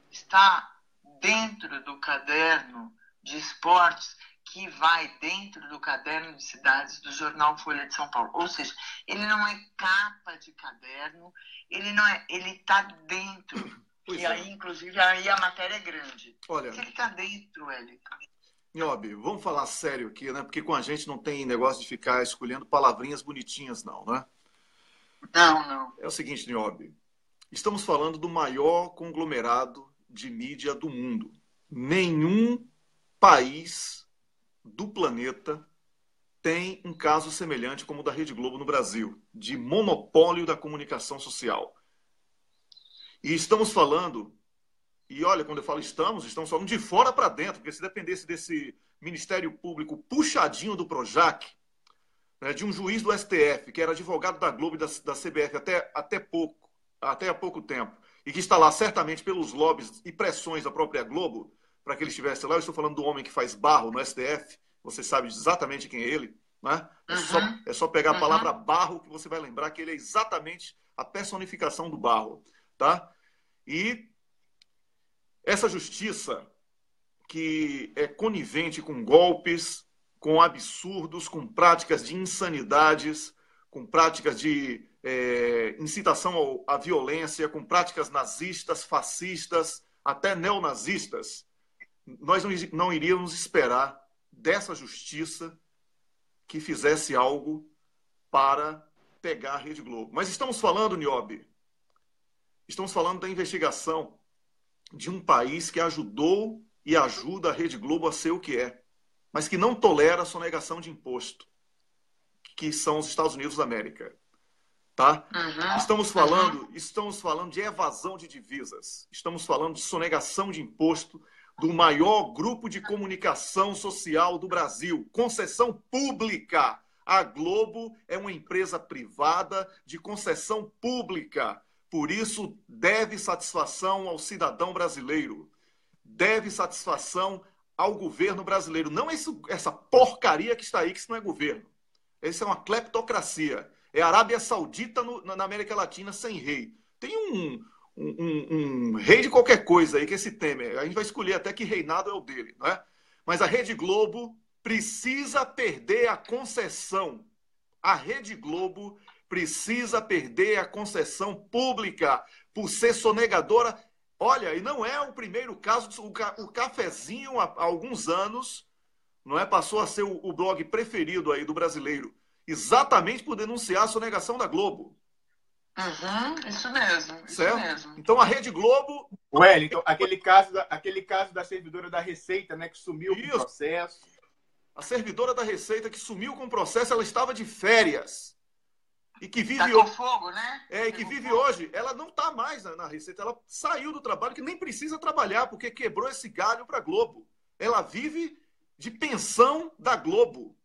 está dentro do caderno de esportes que vai dentro do caderno de cidades do jornal Folha de São Paulo. Ou seja, ele não é capa de caderno, ele está dentro. E aí, inclusive, aí a matéria é grande. Olha, se ele está dentro, Wellington. Niobe, vamos falar sério aqui, né? Porque com a gente não tem negócio de ficar escolhendo palavrinhas bonitinhas, não, né? Não. É o seguinte, Niobe, estamos falando do maior conglomerado de mídia do mundo. Nenhum país do planeta tem um caso semelhante como o da Rede Globo no Brasil, de monopólio da comunicação social. E estamos falando, e olha, quando eu falo estamos falando de fora para dentro, porque se dependesse desse Ministério Público puxadinho do Projac, né, de um juiz do STF, que era advogado da Globo e da CBF até há pouco tempo, e que está lá certamente pelos lobbies e pressões da própria Globo, para que ele estivesse lá. Eu estou falando do homem que faz barro no STF, você sabe exatamente quem é ele, né? É só pegar a palavra barro que você vai lembrar que ele é exatamente a personificação do barro, tá? E essa justiça que é conivente com golpes, com absurdos, com práticas de insanidades, com práticas de incitação à violência, com práticas nazistas, fascistas, até neonazistas, nós não iríamos esperar dessa justiça que fizesse algo para pegar a Rede Globo. Mas estamos falando, Niobe, estamos falando da investigação de um país que ajudou e ajuda a Rede Globo a ser o que é, mas que não tolera a sonegação de imposto, que são os Estados Unidos da América. Tá? Estamos falando de evasão de divisas, estamos falando de sonegação de imposto do maior grupo de comunicação social do Brasil, concessão pública. A Globo é uma empresa privada de concessão pública, por isso deve satisfação ao cidadão brasileiro, deve satisfação ao governo brasileiro, não essa porcaria que está aí, que isso não é governo, isso é uma cleptocracia. É a Arábia Saudita na América Latina sem rei. Tem um rei de qualquer coisa aí, que é esse Temer. A gente vai escolher até que reinado é o dele, não é? Mas a Rede Globo precisa perder a concessão. A Rede Globo precisa perder a concessão pública por ser sonegadora. Olha, e não é o primeiro caso. O Cafezinho, há alguns anos, não é, passou a ser o blog preferido aí do brasileiro. Exatamente por denunciar a sonegação da Globo. Isso mesmo. Certo? Isso mesmo. Então a Rede Globo... Wellington, aquele caso da servidora da Receita, né, que sumiu com o processo. A servidora da Receita que sumiu com o processo, ela estava de férias. E que vive hoje. Fogo, né? E que vive hoje. Ela não está mais na Receita. Ela saiu do trabalho, que nem precisa trabalhar, porque quebrou esse galho para a Globo. Ela vive de pensão da Globo.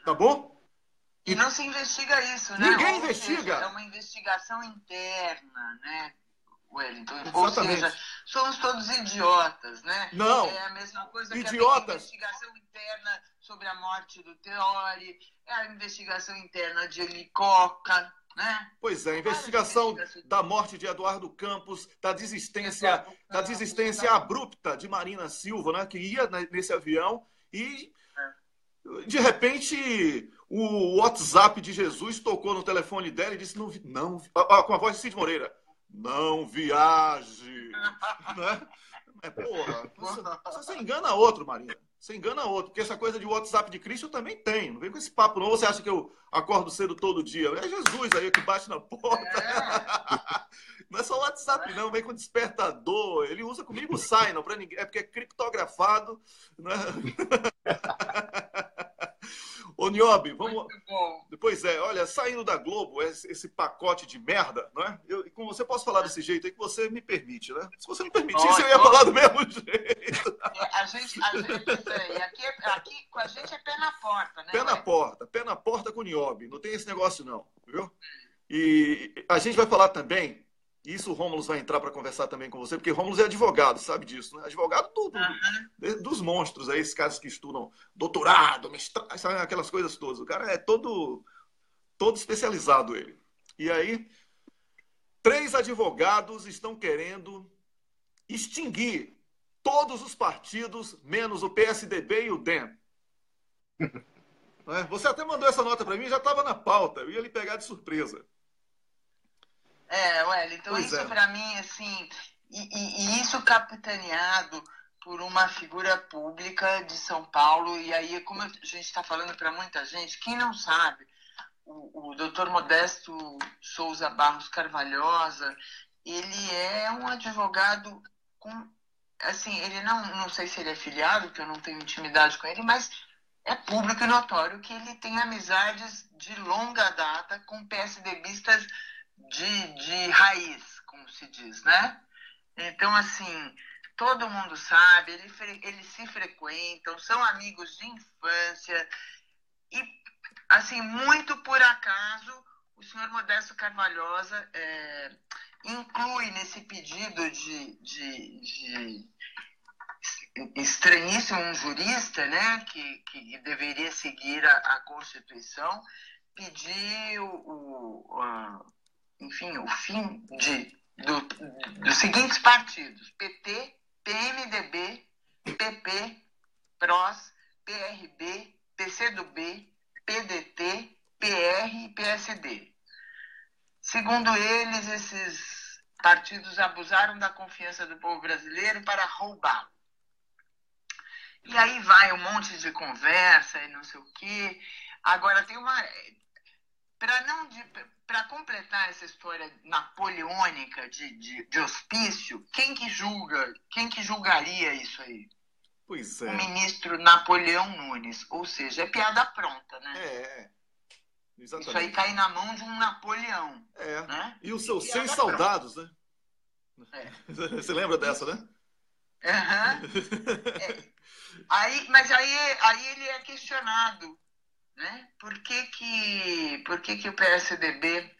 Tá bom? E não se investiga isso, né? Ninguém investiga. É uma investigação interna, né, Wellington? Exatamente. Ou seja, somos todos idiotas, né? Não. É a mesma coisa idiotas. Que a investigação interna sobre a morte do Teori, é a investigação interna de Helicoca, né? Pois é, a investigação da morte de Eduardo Campos, da desistência abrupta de Marina Silva, né, que ia nesse avião e... De repente, o WhatsApp de Jesus tocou no telefone dela e disse, não, com a voz de Cid Moreira, não viaje. Né? Porra, você engana outro, Marina. Você engana outro, porque essa coisa de WhatsApp de Cristo eu também tenho. Não vem com esse papo, não. Você acha que eu acordo cedo todo dia? É Jesus aí que bate na porta. Não é só WhatsApp, não. Vem com despertador. Ele usa comigo o Signal, para ninguém. É porque é criptografado. Né? Ô, Niobe, vamos... Pois é, olha, saindo da Globo, esse pacote de merda, não é? Com você posso falar desse jeito aí que você me permite, né? Se você me permitisse, eu ia falar do mesmo jeito. A gente aqui com a gente é pé na porta, né? Pé na porta com o Niobe. Não tem esse negócio, não, viu? E a gente vai falar também, isso o Rômulo vai entrar para conversar também com você, porque Rômulo é advogado, sabe disso, né? Advogado dos monstros aí, esses caras que estudam doutorado, mestrado, aquelas coisas todas. O cara é todo especializado, ele. E aí, 3 advogados estão querendo extinguir todos os partidos, menos o PSDB e o DEM. Você até mandou essa nota para mim, já estava na pauta, eu ia lhe pegar de surpresa. Wellington, isso para mim, assim, e isso capitaneado por uma figura pública de São Paulo, e aí, como a gente está falando para muita gente, quem não sabe, o doutor Modesto Souza Barros Carvalhosa, ele é um advogado com, assim, ele não sei se ele é filiado, que eu não tenho intimidade com ele, mas é público e notório que ele tem amizades de longa data com PSDBistas de raiz, como se diz, né? Então, assim, todo mundo sabe, eles se frequentam, são amigos de infância e, assim, muito por acaso, o senhor Modesto Carvalhosa inclui nesse pedido de estranhíssimo um jurista, né, que deveria seguir a Constituição, pedir enfim, o fim dos seguintes partidos: PT, PMDB, PP, PROS, PRB, PCdoB, PDT, PR e PSD. Segundo eles, esses partidos abusaram da confiança do povo brasileiro para roubá-lo. E aí vai um monte de conversa e não sei o quê. Agora, tem uma... Para completar essa história napoleônica de hospício, quem que julga? Quem que julgaria isso aí? Pois é. O ministro Napoleão Nunes. Ou seja, é piada pronta, né? Exatamente. Isso aí cai na mão de um Napoleão. Né? E os seus 100 soldados, né? Você lembra dessa, né? Mas aí ele é questionado, né? Por que o PSDB,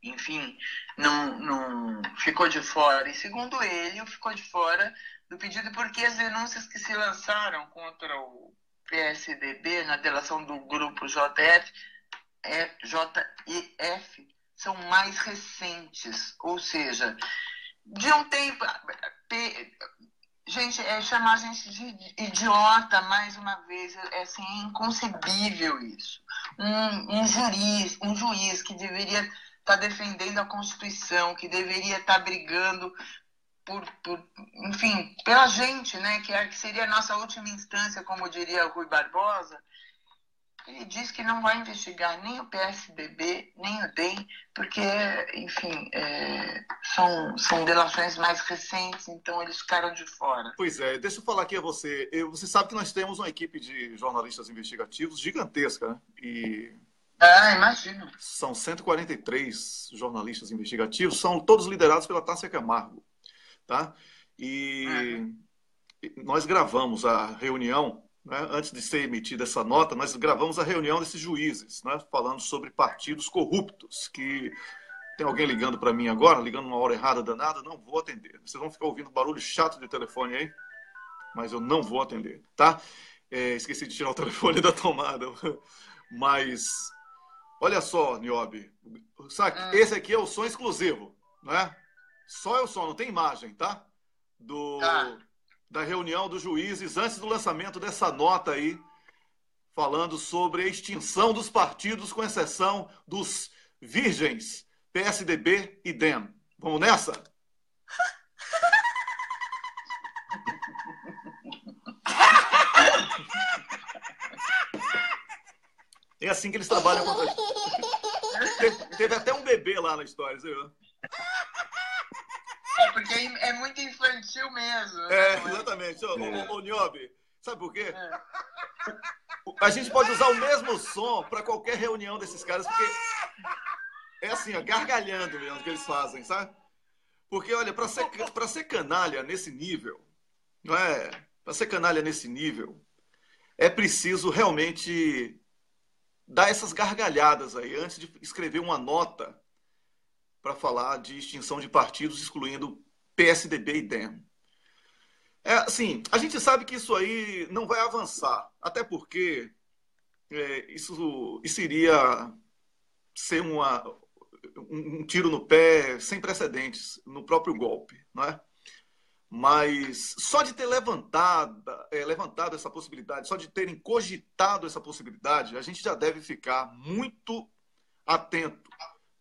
enfim, não ficou de fora? E segundo ele, ficou de fora do pedido porque as denúncias que se lançaram contra o PSDB na delação do grupo JF são mais recentes, ou seja, de um tempo... Gente, chamar a gente de idiota mais uma vez, assim, é inconcebível isso. Um juiz que deveria estar defendendo a Constituição, que deveria estar brigando enfim, pela gente, né, que seria a nossa última instância, como diria Rui Barbosa. Ele diz que não vai investigar nem o PSDB, nem o DEM, porque, enfim, são delações mais recentes, então eles ficaram de fora. Pois é, deixa eu falar aqui a você. Você sabe que nós temos uma equipe de jornalistas investigativos gigantesca, né? Imagino. São 143 jornalistas investigativos, são todos liderados pela Tássia Camargo, tá? E nós gravamos a reunião, né, antes de ser emitida essa nota, nós gravamos a reunião desses juízes, né, falando sobre partidos corruptos, que tem alguém ligando para mim agora, ligando uma hora errada danada, não vou atender. Vocês vão ficar ouvindo barulho chato de telefone aí, mas eu não vou atender, tá? Esqueci de tirar o telefone da tomada. Mas, olha só, Niobe, sabe, esse aqui é o som exclusivo, né? Só é o som, não tem imagem, tá? Da reunião dos juízes antes do lançamento dessa nota aí, falando sobre a extinção dos partidos, com exceção dos virgens, PSDB e DEM. Vamos nessa? É assim que eles trabalham contra a... Teve até um bebê lá na história, você viu? Porque é muito infantil mesmo. Exatamente. Ô, Niobe, sabe por quê? A gente pode usar o mesmo som para qualquer reunião desses caras, porque é assim, ó, gargalhando mesmo que eles fazem, sabe? Porque, olha, para ser canalha nesse nível, não é? Para ser canalha nesse nível, é preciso realmente dar essas gargalhadas aí, antes de escrever uma nota para falar de extinção de partidos, excluindo PSDB e DEM. Assim, a gente sabe que isso aí não vai avançar, até porque isso iria ser um tiro no pé sem precedentes no próprio golpe, não é? Mas só de ter levantado essa possibilidade, só de terem cogitado essa possibilidade, a gente já deve ficar muito atento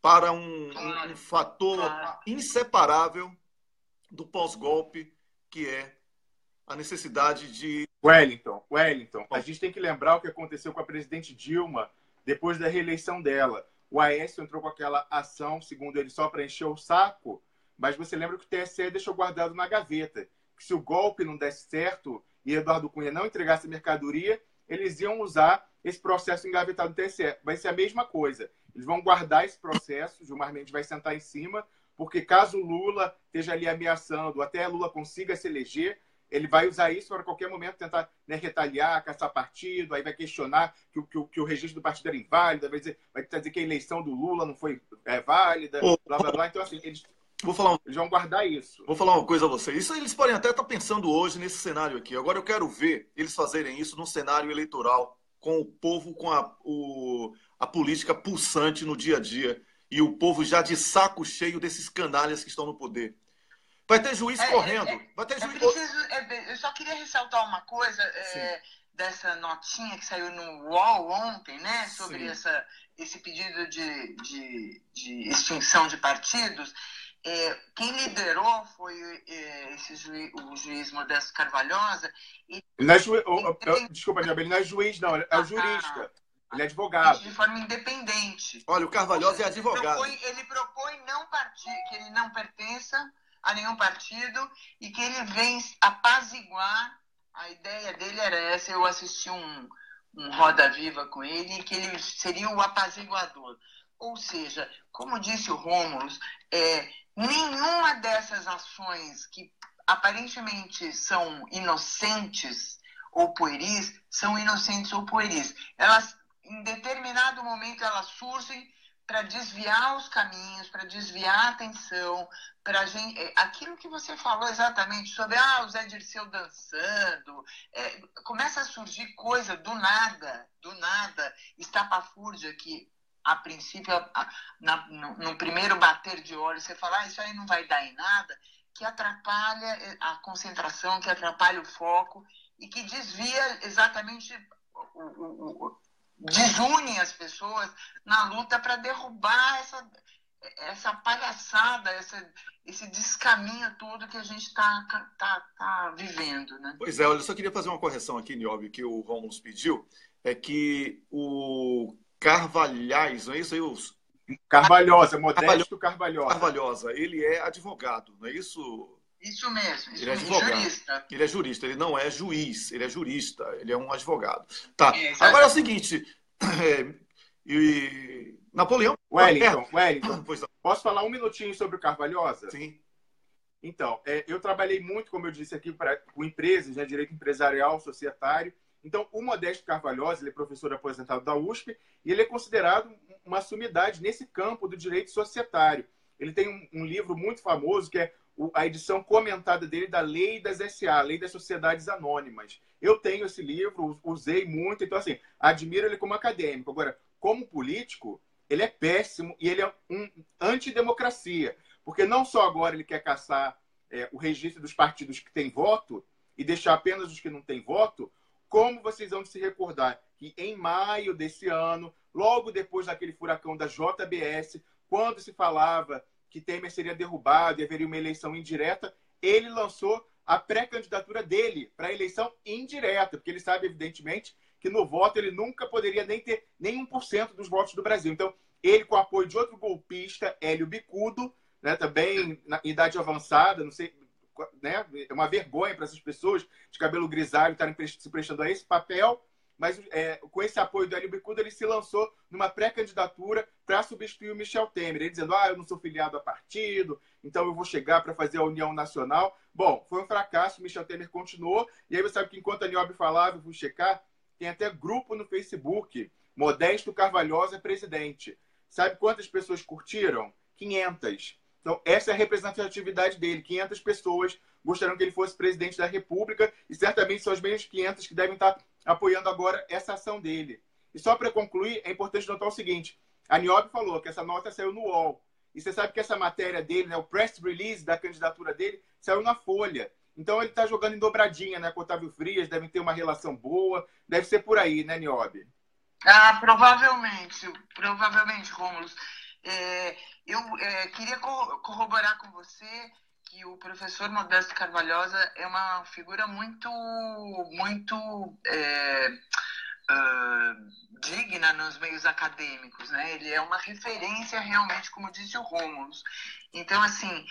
para um fator inseparável do pós-golpe, que é a necessidade de... Wellington, a gente tem que lembrar o que aconteceu com a presidente Dilma depois da reeleição dela. O Aécio entrou com aquela ação, segundo ele, só para encher o saco, mas você lembra que o TSE deixou guardado na gaveta, que se o golpe não desse certo e Eduardo Cunha não entregasse a mercadoria, eles iam usar esse processo engavetado do TSE. Vai ser a mesma coisa. Eles vão guardar esse processo, Gilmar Mendes vai sentar em cima, porque caso Lula esteja ali ameaçando, até Lula consiga se eleger, ele vai usar isso para qualquer momento tentar, né, retaliar, caçar partido, aí vai questionar que o registro do partido era inválido, vai dizer que a eleição do Lula não foi válida, blá, blá, blá. Então, assim, eles vão guardar isso. Vou falar uma coisa a vocês. Isso eles podem até estar pensando hoje nesse cenário aqui. Agora eu quero ver eles fazerem isso num cenário eleitoral, com o povo, com a política pulsante no dia a dia, e o povo já de saco cheio desses canalhas que estão no poder. Vai ter juiz correndo. Vai ter juiz... Eu só queria ressaltar uma coisa. dessa notinha que saiu no UOL ontem, né, sobre Sim. esse pedido de extinção de partidos. Quem liderou foi o juiz Modesto Carvalhosa. Desculpa, Niobel, ele não é juiz, não, é o jurista. Ele é advogado. De forma independente. Olha, o Carvalhosa é advogado. Ele propõe que ele não pertença a nenhum partido e que ele vem apaziguar. A ideia dele era essa. Eu assisti um Roda Viva com ele, que ele seria o apaziguador. Ou seja, como disse o Rômulo, nenhuma dessas ações que aparentemente são inocentes ou pueris, são inocentes ou pueris. Elas, em determinado momento, elas surgem para desviar os caminhos, para desviar a atenção, para gente. Aquilo que você falou exatamente sobre o Zé Dirceu dançando, começa a surgir coisa do nada, estapafúrdia, que a princípio, no primeiro bater de olhos, você fala, isso aí não vai dar em nada, que atrapalha a concentração, que atrapalha o foco e que desvia exatamente desune as pessoas na luta para derrubar essa palhaçada, esse descaminho todo que a gente está vivendo, né? Pois é, olha, eu só queria fazer uma correção aqui, Nióbio, que o Rômulo pediu, é que o Carvalhais, não é isso aí? Carvalhosa, Modesto Carvalhosa. Carvalhosa, ele é advogado, não é isso? Isso mesmo, ele é advogado. Jurista. Ele é jurista, ele não é juiz, ele é jurista, ele é um advogado. Tá, agora é o seguinte, Napoleão... Wellington, posso falar um minutinho sobre o Carvalhosa? Sim. Então, eu trabalhei muito, como eu disse aqui, com empresas, né, direito empresarial, societário. Então, o Modesto Carvalhosa, ele é professor aposentado da USP e ele é considerado uma sumidade nesse campo do direito societário. Ele tem um livro muito famoso que é a edição comentada dele da Lei das SA, Lei das Sociedades Anônimas. Eu tenho esse livro, usei muito, então, assim, admiro ele como acadêmico. Agora, como político, ele é péssimo e ele é um antidemocracia, porque não só agora ele quer caçar o registro dos partidos que têm voto e deixar apenas os que não têm voto, como vocês vão se recordar que em maio desse ano, logo depois daquele furacão da JBS, quando se falava que Temer seria derrubado e haveria uma eleição indireta, ele lançou a pré-candidatura dele para a eleição indireta, porque ele sabe, evidentemente, que no voto ele nunca poderia nem ter nem 1% dos votos do Brasil. Então, ele, com o apoio de outro golpista, Hélio Bicudo, né, também na idade avançada, não sei, né, é uma vergonha para essas pessoas de cabelo grisalho estarem se prestando a esse papel, mas com esse apoio do Hélio Bicudo, ele se lançou numa pré-candidatura para substituir o Michel Temer. Ele dizendo, eu não sou filiado a partido, então eu vou chegar para fazer a União Nacional. Bom, foi um fracasso, o Michel Temer continuou, e aí você sabe que enquanto a Niobel falava, eu fui checar, tem até grupo no Facebook, Modesto Carvalhosa presidente. Sabe quantas pessoas curtiram? 500. Então, essa é a representatividade dele. 500 pessoas gostariam que ele fosse presidente da República e certamente são as mesmas 500 que devem estar apoiando agora essa ação dele. E só para concluir, é importante notar o seguinte. A Niobel falou que essa nota saiu no UOL. E você sabe que essa matéria dele, né, o press release da candidatura dele, saiu na Folha. Então, ele está jogando em dobradinha, né, com o Otávio Frias, devem ter uma relação boa. Deve ser por aí, né, Niobel? Provavelmente, Rômulo. Eu queria corroborar com você que o professor Modesto Carvalhosa é uma figura muito digna nos meios acadêmicos, né? Ele é uma referência realmente, como disse o Rômulo. Então, assim,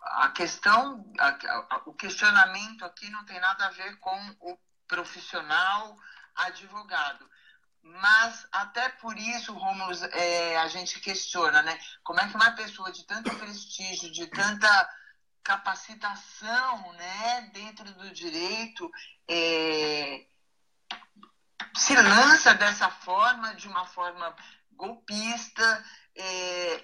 a questão, o questionamento aqui não tem nada a ver com o profissional advogado. Mas até por isso, Rômulo, a gente questiona, né? Como é que uma pessoa de tanto prestígio, de tanta capacitação, né, dentro do direito, se lança dessa forma, de uma forma golpista,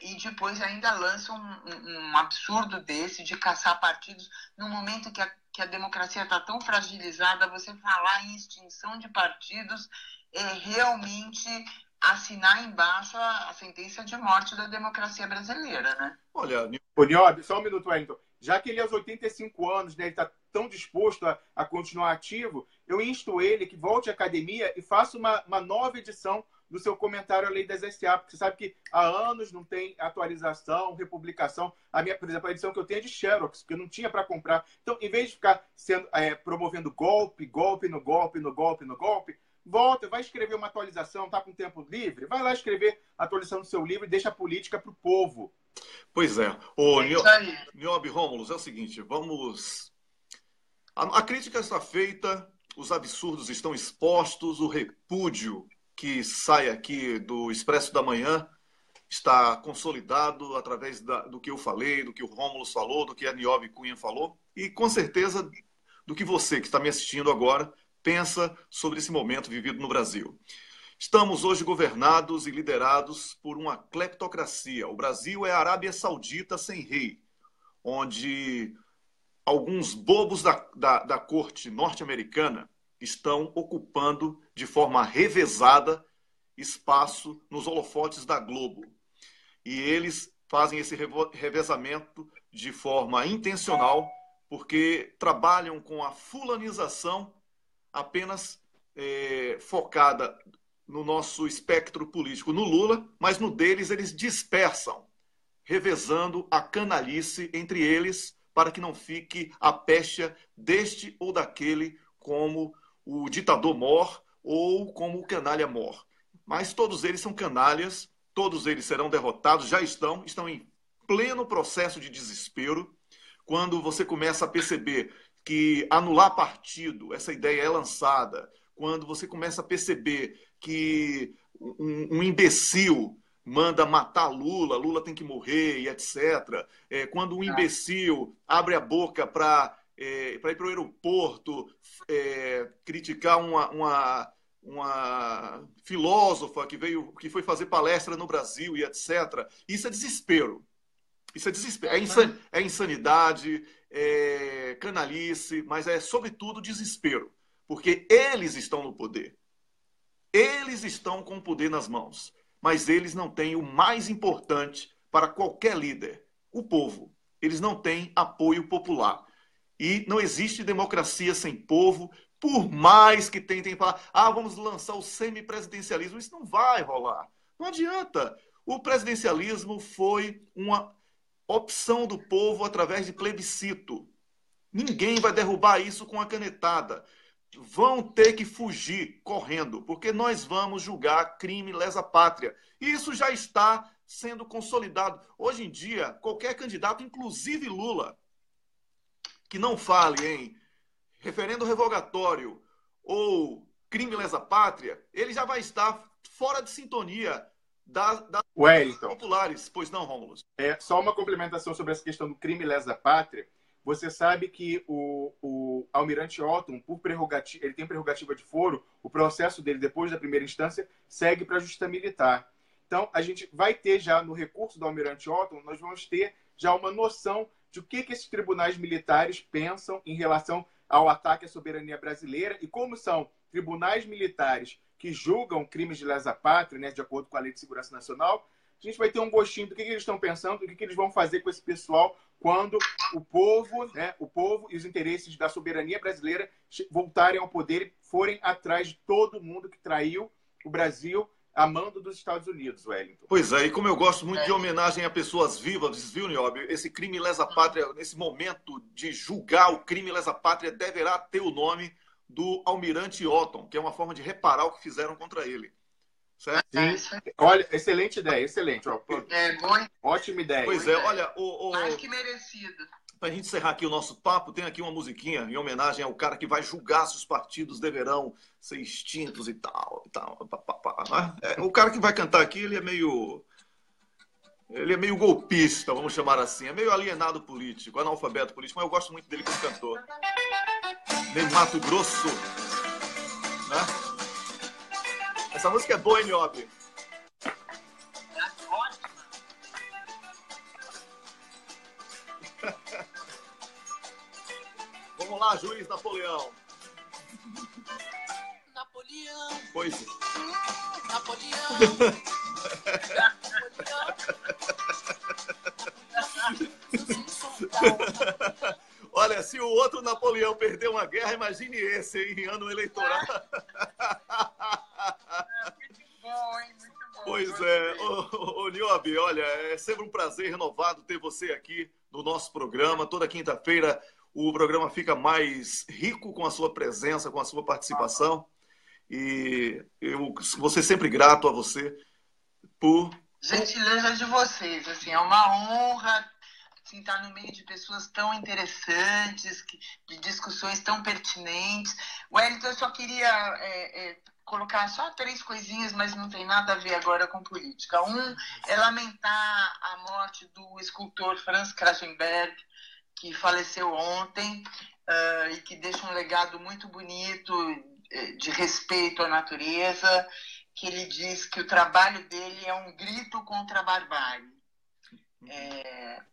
e depois ainda lança um absurdo desse de caçar partidos no momento que a democracia está tão fragilizada. Você falar em extinção de partidos realmente assinar embaixo a sentença de morte da democracia brasileira, né? Olha, Niobel, só um minuto, Wellington. já que ele aos 85 anos, né, ele está tão disposto a continuar ativo, eu insto ele que volte à academia e faça uma nova edição do seu comentário à Lei das SA, porque você sabe que há anos não tem atualização, republicação. Por exemplo, a edição que eu tenho é de Xerox, porque eu não tinha para comprar. Então, em vez de ficar promovendo golpe no golpe, volta, vai escrever uma atualização, está com tempo livre? Vai lá escrever a atualização do seu livro e deixa a política para o povo. Pois é. Niobe Rômulo, é o seguinte, vamos... A crítica está feita, os absurdos estão expostos, o repúdio que sai aqui do Expresso da Manhã está consolidado através do que eu falei, do que o Rômulo falou, do que a Niobe Cunha falou, e com certeza do que você que está me assistindo agora pensa sobre esse momento vivido no Brasil. Estamos hoje governados e liderados por uma cleptocracia. O Brasil é a Arábia Saudita sem rei, onde alguns bobos da corte norte-americana estão ocupando de forma revezada espaço nos holofotes da Globo. E eles fazem esse revezamento de forma intencional, porque trabalham com a fulanização apenas focada no nosso espectro político, no Lula, mas no deles eles dispersam, revezando a canalice entre eles para que não fique a pecha deste ou daquele como o ditador mor ou como o canalha mor. Mas todos eles são canalhas, todos eles serão derrotados, já estão em pleno processo de desespero. Quando você começa a perceber que anular partido, essa ideia é lançada, quando você começa a perceber que um imbecil manda matar Lula tem que morrer e etc. Quando um imbecil abre a boca para ir para o aeroporto criticar uma filósofa que foi fazer palestra no Brasil e etc. Isso é desespero. Isso é desespero. É insanidade, é canalice, mas é sobretudo desespero. Porque eles estão no poder. Eles estão com o poder nas mãos. Mas eles não têm o mais importante para qualquer líder, o povo. Eles não têm apoio popular. E não existe democracia sem povo, por mais que tentem falar, vamos lançar o semipresidencialismo. Isso não vai rolar. Não adianta. O presidencialismo foi uma opção do povo através de plebiscito. Ninguém vai derrubar isso com a canetada. Vão ter que fugir correndo, porque nós vamos julgar crime lesa pátria. E isso já está sendo consolidado. Hoje em dia, qualquer candidato, inclusive Lula, que não fale em referendo revogatório ou crime lesa pátria, ele já vai estar fora de sintonia das populares. Pois não, Rômulo? Só uma complementação sobre essa questão do crime lesa pátria. Você sabe que o Almirante Otton, ele tem prerrogativa de foro, o processo dele, depois da primeira instância, segue para a Justiça Militar. Então, a gente vai ter já no recurso do Almirante Otton, nós vamos ter já uma noção de o que esses tribunais militares pensam em relação ao ataque à soberania brasileira e como são tribunais militares que julgam crimes de lesa pátria, né, de acordo com a Lei de Segurança Nacional. A gente vai ter um gostinho do que eles estão pensando, do que eles vão fazer com esse pessoal quando o povo e os interesses da soberania brasileira voltarem ao poder e forem atrás de todo mundo que traiu o Brasil a mando dos Estados Unidos, Wellington. Pois é, e como eu gosto muito de homenagem a pessoas vivas, viu, Niobe? Esse crime lesa pátria, nesse momento de julgar o crime lesa pátria, deverá ter o nome do Almirante Otton, que é uma forma de reparar o que fizeram contra ele. Certo? Sim. Olha, excelente ideia, excelente. Ótima ideia. Pois é, olha... Mais que merecido. Para a gente encerrar aqui o nosso papo, tem aqui uma musiquinha em homenagem ao cara que vai julgar se os partidos deverão ser extintos e tal. O cara que vai cantar aqui, ele é meio golpista, vamos chamar assim. É meio alienado político, analfabeto político, mas eu gosto muito dele como cantor. De Mato Grosso. Né? Essa música é boa, hein, Niobe? Vamos lá, juiz Napoleão. Napoleão. Pois é. Napoleão. Napoleão. Olha, se o outro Napoleão perdeu uma guerra, imagine esse, hein, em ano eleitoral. Muito bom, hein? Muito bom. Pois é. Ô, Niobe, olha, é sempre um prazer renovado ter você aqui no nosso programa. Toda quinta-feira o programa fica mais rico com a sua presença, com a sua participação. E eu vou ser sempre grato a você por... Gentileza de vocês, assim, é uma honra assim, estar no meio de pessoas tão interessantes, de discussões tão pertinentes. Wellington, eu só queria colocar só 3 coisinhas, mas não tem nada a ver agora com política. Um é lamentar a morte do escultor Franz Kragenberg, que faleceu ontem e que deixa um legado muito bonito de respeito à natureza, que ele diz que o trabalho dele é um grito contra a barbárie.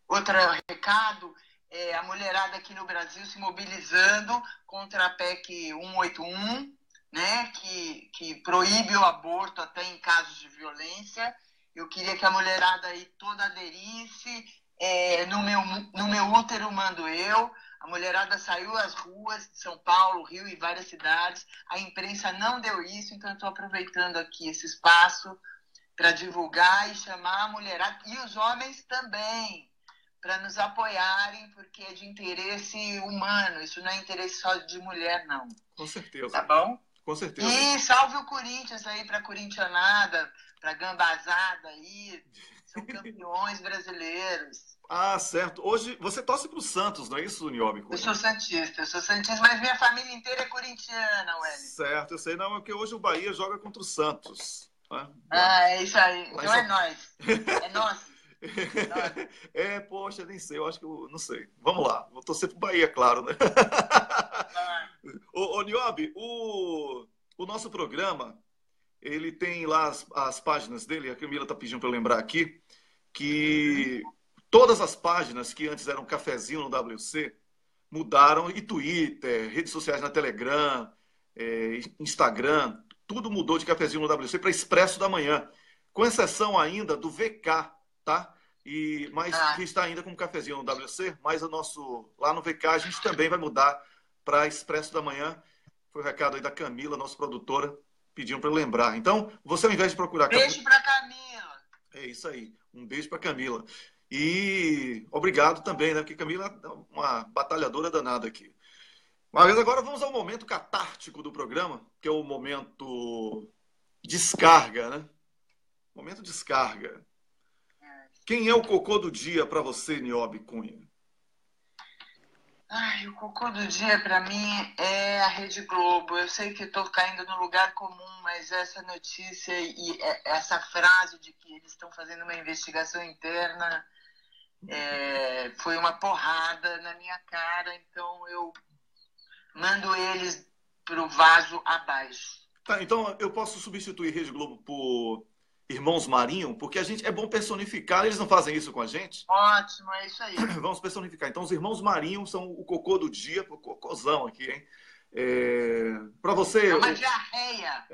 Outro recado é a mulherada aqui no Brasil se mobilizando contra a PEC 181, né, que proíbe o aborto até em casos de violência. Eu queria que a mulherada aí toda aderisse. No meu útero mando eu. A mulherada saiu às ruas de São Paulo, Rio e várias cidades. A imprensa não deu isso, então eu estou aproveitando aqui esse espaço para divulgar e chamar a mulherada, e os homens também, para nos apoiarem, porque é de interesse humano, isso não é interesse só de mulher, não. Com certeza. Tá bom? Com certeza. E salve o Corinthians aí para a corintianada, para a gambazada aí, são campeões brasileiros. Ah, certo. Hoje você torce pro Santos, não é isso, Niobe? Eu sou santista, mas minha família inteira é corintiana, Wellington. Certo, eu sei. Não, é porque hoje o Bahia joga contra o Santos. Né? É isso aí. Então é nós. É nosso. Poxa, nem sei. Eu acho que eu não sei. Vamos lá. Vou torcer pro Bahia, claro, né? Ô, Niobe, o nosso programa, ele tem lá as páginas dele. A Camila tá pedindo para eu lembrar aqui que todas as páginas que antes eram cafezinho no WC mudaram, e Twitter, redes sociais na Telegram, Instagram, tudo mudou de cafezinho no WC para Expresso da Manhã, com exceção ainda do VK, tá? Mas que está ainda como cafezinho no WC, mas lá no VK a gente também vai mudar para Expresso da Manhã. Foi o recado aí da Camila, nossa produtora, pedindo para eu lembrar. Então, você ao invés de procurar... Beijo para Camila! É isso aí, um beijo para Camila. E obrigado também, né? Porque Camila é uma batalhadora danada aqui. Mas agora vamos ao momento catártico do programa, que é o momento descarga, né? Momento descarga. Quem é o cocô do dia para você, Niobe Cunha? O cocô do dia para mim é a Rede Globo. Eu sei que estou caindo no lugar comum, mas essa notícia e essa frase de que eles estão fazendo uma investigação interna foi uma porrada na minha cara, então eu mando eles pro vaso abaixo. Tá, então eu posso substituir Rede Globo por Irmãos Marinho, porque a gente é bom personificar, eles não fazem isso com a gente? Ótimo, é isso aí. Vamos personificar. Então os Irmãos Marinho são o cocô do dia, o cocôzão aqui, hein? Para você... É uma diarreia.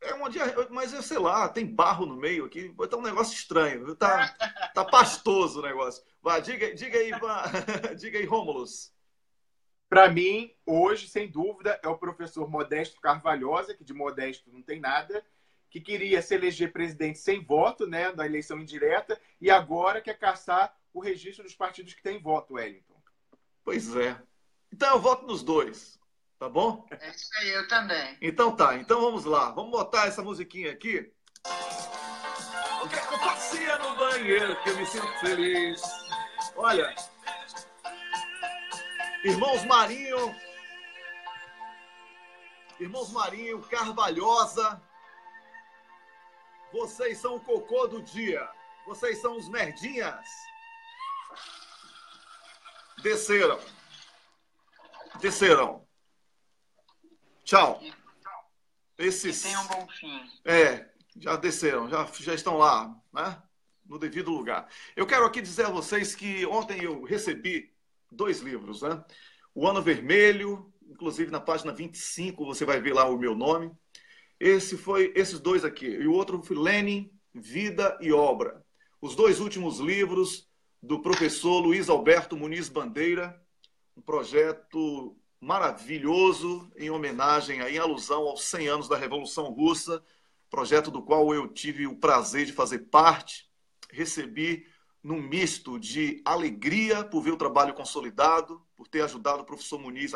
É uma diarreia, mas eu sei lá, tem barro no meio aqui, tá um negócio estranho, tá pastoso o negócio. Vai, diga aí, diga aí, Rômulus. Para mim, hoje, sem dúvida, é o professor Modesto Carvalhosa, que de modesto não tem nada, que queria se eleger presidente sem voto, né, na eleição indireta, e agora quer caçar o registro dos partidos que têm voto, Wellington. Pois é. Então eu voto nos dois, tá bom? É isso aí, eu também. Então tá, então vamos lá. Vamos botar essa musiquinha aqui. O que é que eu fazia no banheiro que eu me sinto feliz? Olha... Irmãos Marinho, Carvalhosa, vocês são o cocô do dia. Vocês são os merdinhas. Desceram. Tchau. Esses... Que tenham um bom fim. Já desceram, já estão lá, né? No devido lugar. Eu quero aqui dizer a vocês que ontem eu recebi 2 livros, né? O Ano Vermelho, inclusive na página 25 você vai ver lá o meu nome. Esses 2 aqui. E o outro foi Lenin, Vida e Obra. Os 2 últimos livros do professor Luiz Alberto Muniz Bandeira, um projeto maravilhoso em homenagem, em alusão aos 100 anos da Revolução Russa, projeto do qual eu tive o prazer de fazer parte. Recebi num misto de alegria por ver o trabalho consolidado, por ter ajudado o professor Muniz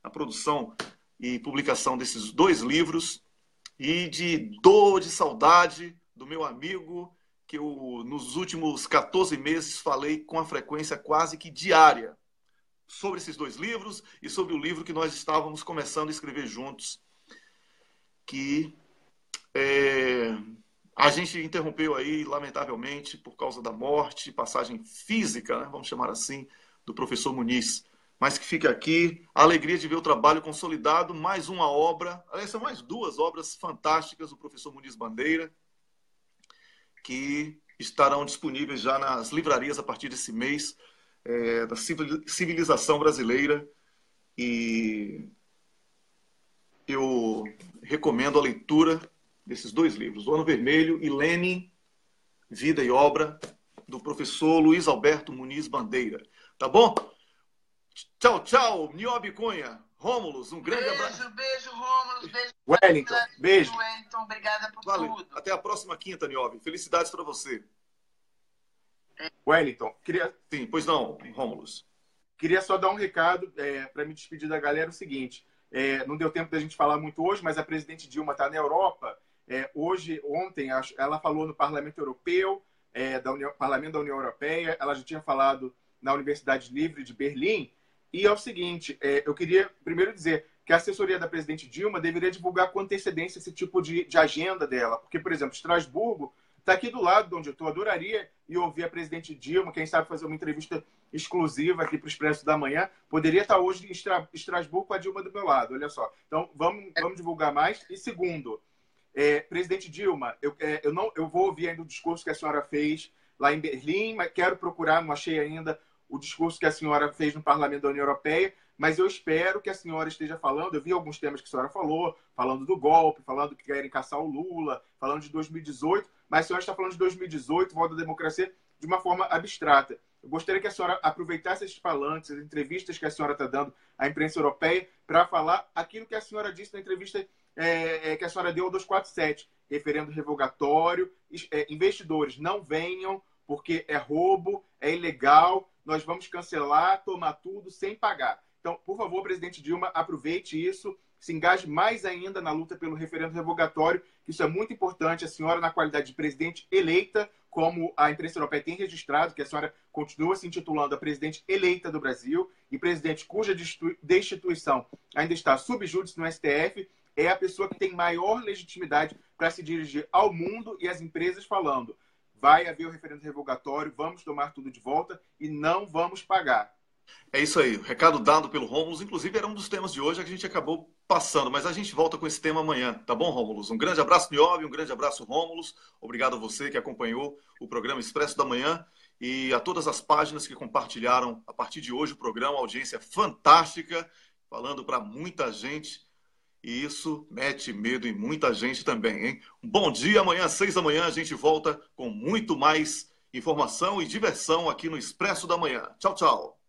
na produção e publicação desses 2 livros, e de dor, de saudade do meu amigo, que eu, nos últimos 14 meses, falei com a frequência quase que diária sobre esses 2 livros e sobre o livro que nós estávamos começando a escrever juntos, que a gente interrompeu aí, lamentavelmente, por causa da morte, passagem física, né, vamos chamar assim, do professor Muniz. Mas que fica aqui a alegria de ver o trabalho consolidado, mais uma obra, aliás, são mais 2 obras fantásticas do professor Muniz Bandeira, que estarão disponíveis já nas livrarias a partir desse mês, da civilização brasileira. E eu recomendo a leitura desses 2 livros, O Ano Vermelho e Lenin, Vida e Obra, do professor Luiz Alberto Muniz Bandeira. Tá bom? Tchau, tchau, Niobe Cunha. Rômulus, um grande abraço. Beijo, Rômulus. Beijo, Wellington. Beijo. Wellington, obrigada por Valeu. tudo. Até a próxima quinta, Niobe. Felicidades para você. Wellington, Sim, pois não, Rômulus. queria só dar um recado para me despedir da galera, o seguinte. Não deu tempo da gente falar muito hoje, mas a presidente Dilma está na Europa. Ontem, ela falou no Parlamento Europeu, Parlamento da União Europeia, ela já tinha falado na Universidade Livre de Berlim. E é o seguinte, eu queria primeiro dizer que a assessoria da presidente Dilma deveria divulgar com antecedência esse tipo de agenda dela. Porque, por exemplo, Estrasburgo está aqui do lado de onde eu estou. Adoraria ir ouvir a presidente Dilma, quem sabe fazer uma entrevista exclusiva aqui para o Expresso da Manhã. Poderia estar hoje em Estrasburgo com a Dilma do meu lado, olha só. Então, vamos divulgar mais. E segundo, presidente Dilma, eu vou ouvir ainda o discurso que a senhora fez lá em Berlim, mas quero procurar, não achei ainda o discurso que a senhora fez no Parlamento da União Europeia, mas eu espero que a senhora esteja falando, eu vi alguns temas que a senhora falou, falando do golpe, falando que querem caçar o Lula, falando de 2018, mas a senhora está falando de 2018, volta da democracia, de uma forma abstrata. Eu gostaria que a senhora aproveitasse esses falantes, as entrevistas que a senhora está dando à imprensa europeia, para falar aquilo que a senhora disse na entrevista que a senhora deu ao 247, referendo revogatório, investidores não venham, porque é roubo, é ilegal, nós vamos cancelar, tomar tudo sem pagar. Então, por favor, presidente Dilma, aproveite isso, se engaje mais ainda na luta pelo referendo revogatório, que isso é muito importante. A senhora, na qualidade de presidente eleita, como a imprensa europeia tem registrado, que a senhora continua se intitulando a presidente eleita do Brasil e presidente cuja destituição ainda está sub júdice no STF, é a pessoa que tem maior legitimidade para se dirigir ao mundo e às empresas falando: vai haver o referendo revogatório, vamos tomar tudo de volta e não vamos pagar. É isso aí, recado dado pelo Rômulus, inclusive era um dos temas de hoje que a gente acabou passando, mas a gente volta com esse tema amanhã, tá bom, Rômulus? Um grande abraço, Niobe, um grande abraço, Rômulus, obrigado a você que acompanhou o programa Expresso da Manhã e a todas as páginas que compartilharam a partir de hoje o programa, audiência fantástica, falando para muita gente, e isso mete medo em muita gente também, hein? Um bom dia, amanhã às 6 da manhã a gente volta com muito mais informação e diversão aqui no Expresso da Manhã. Tchau, tchau.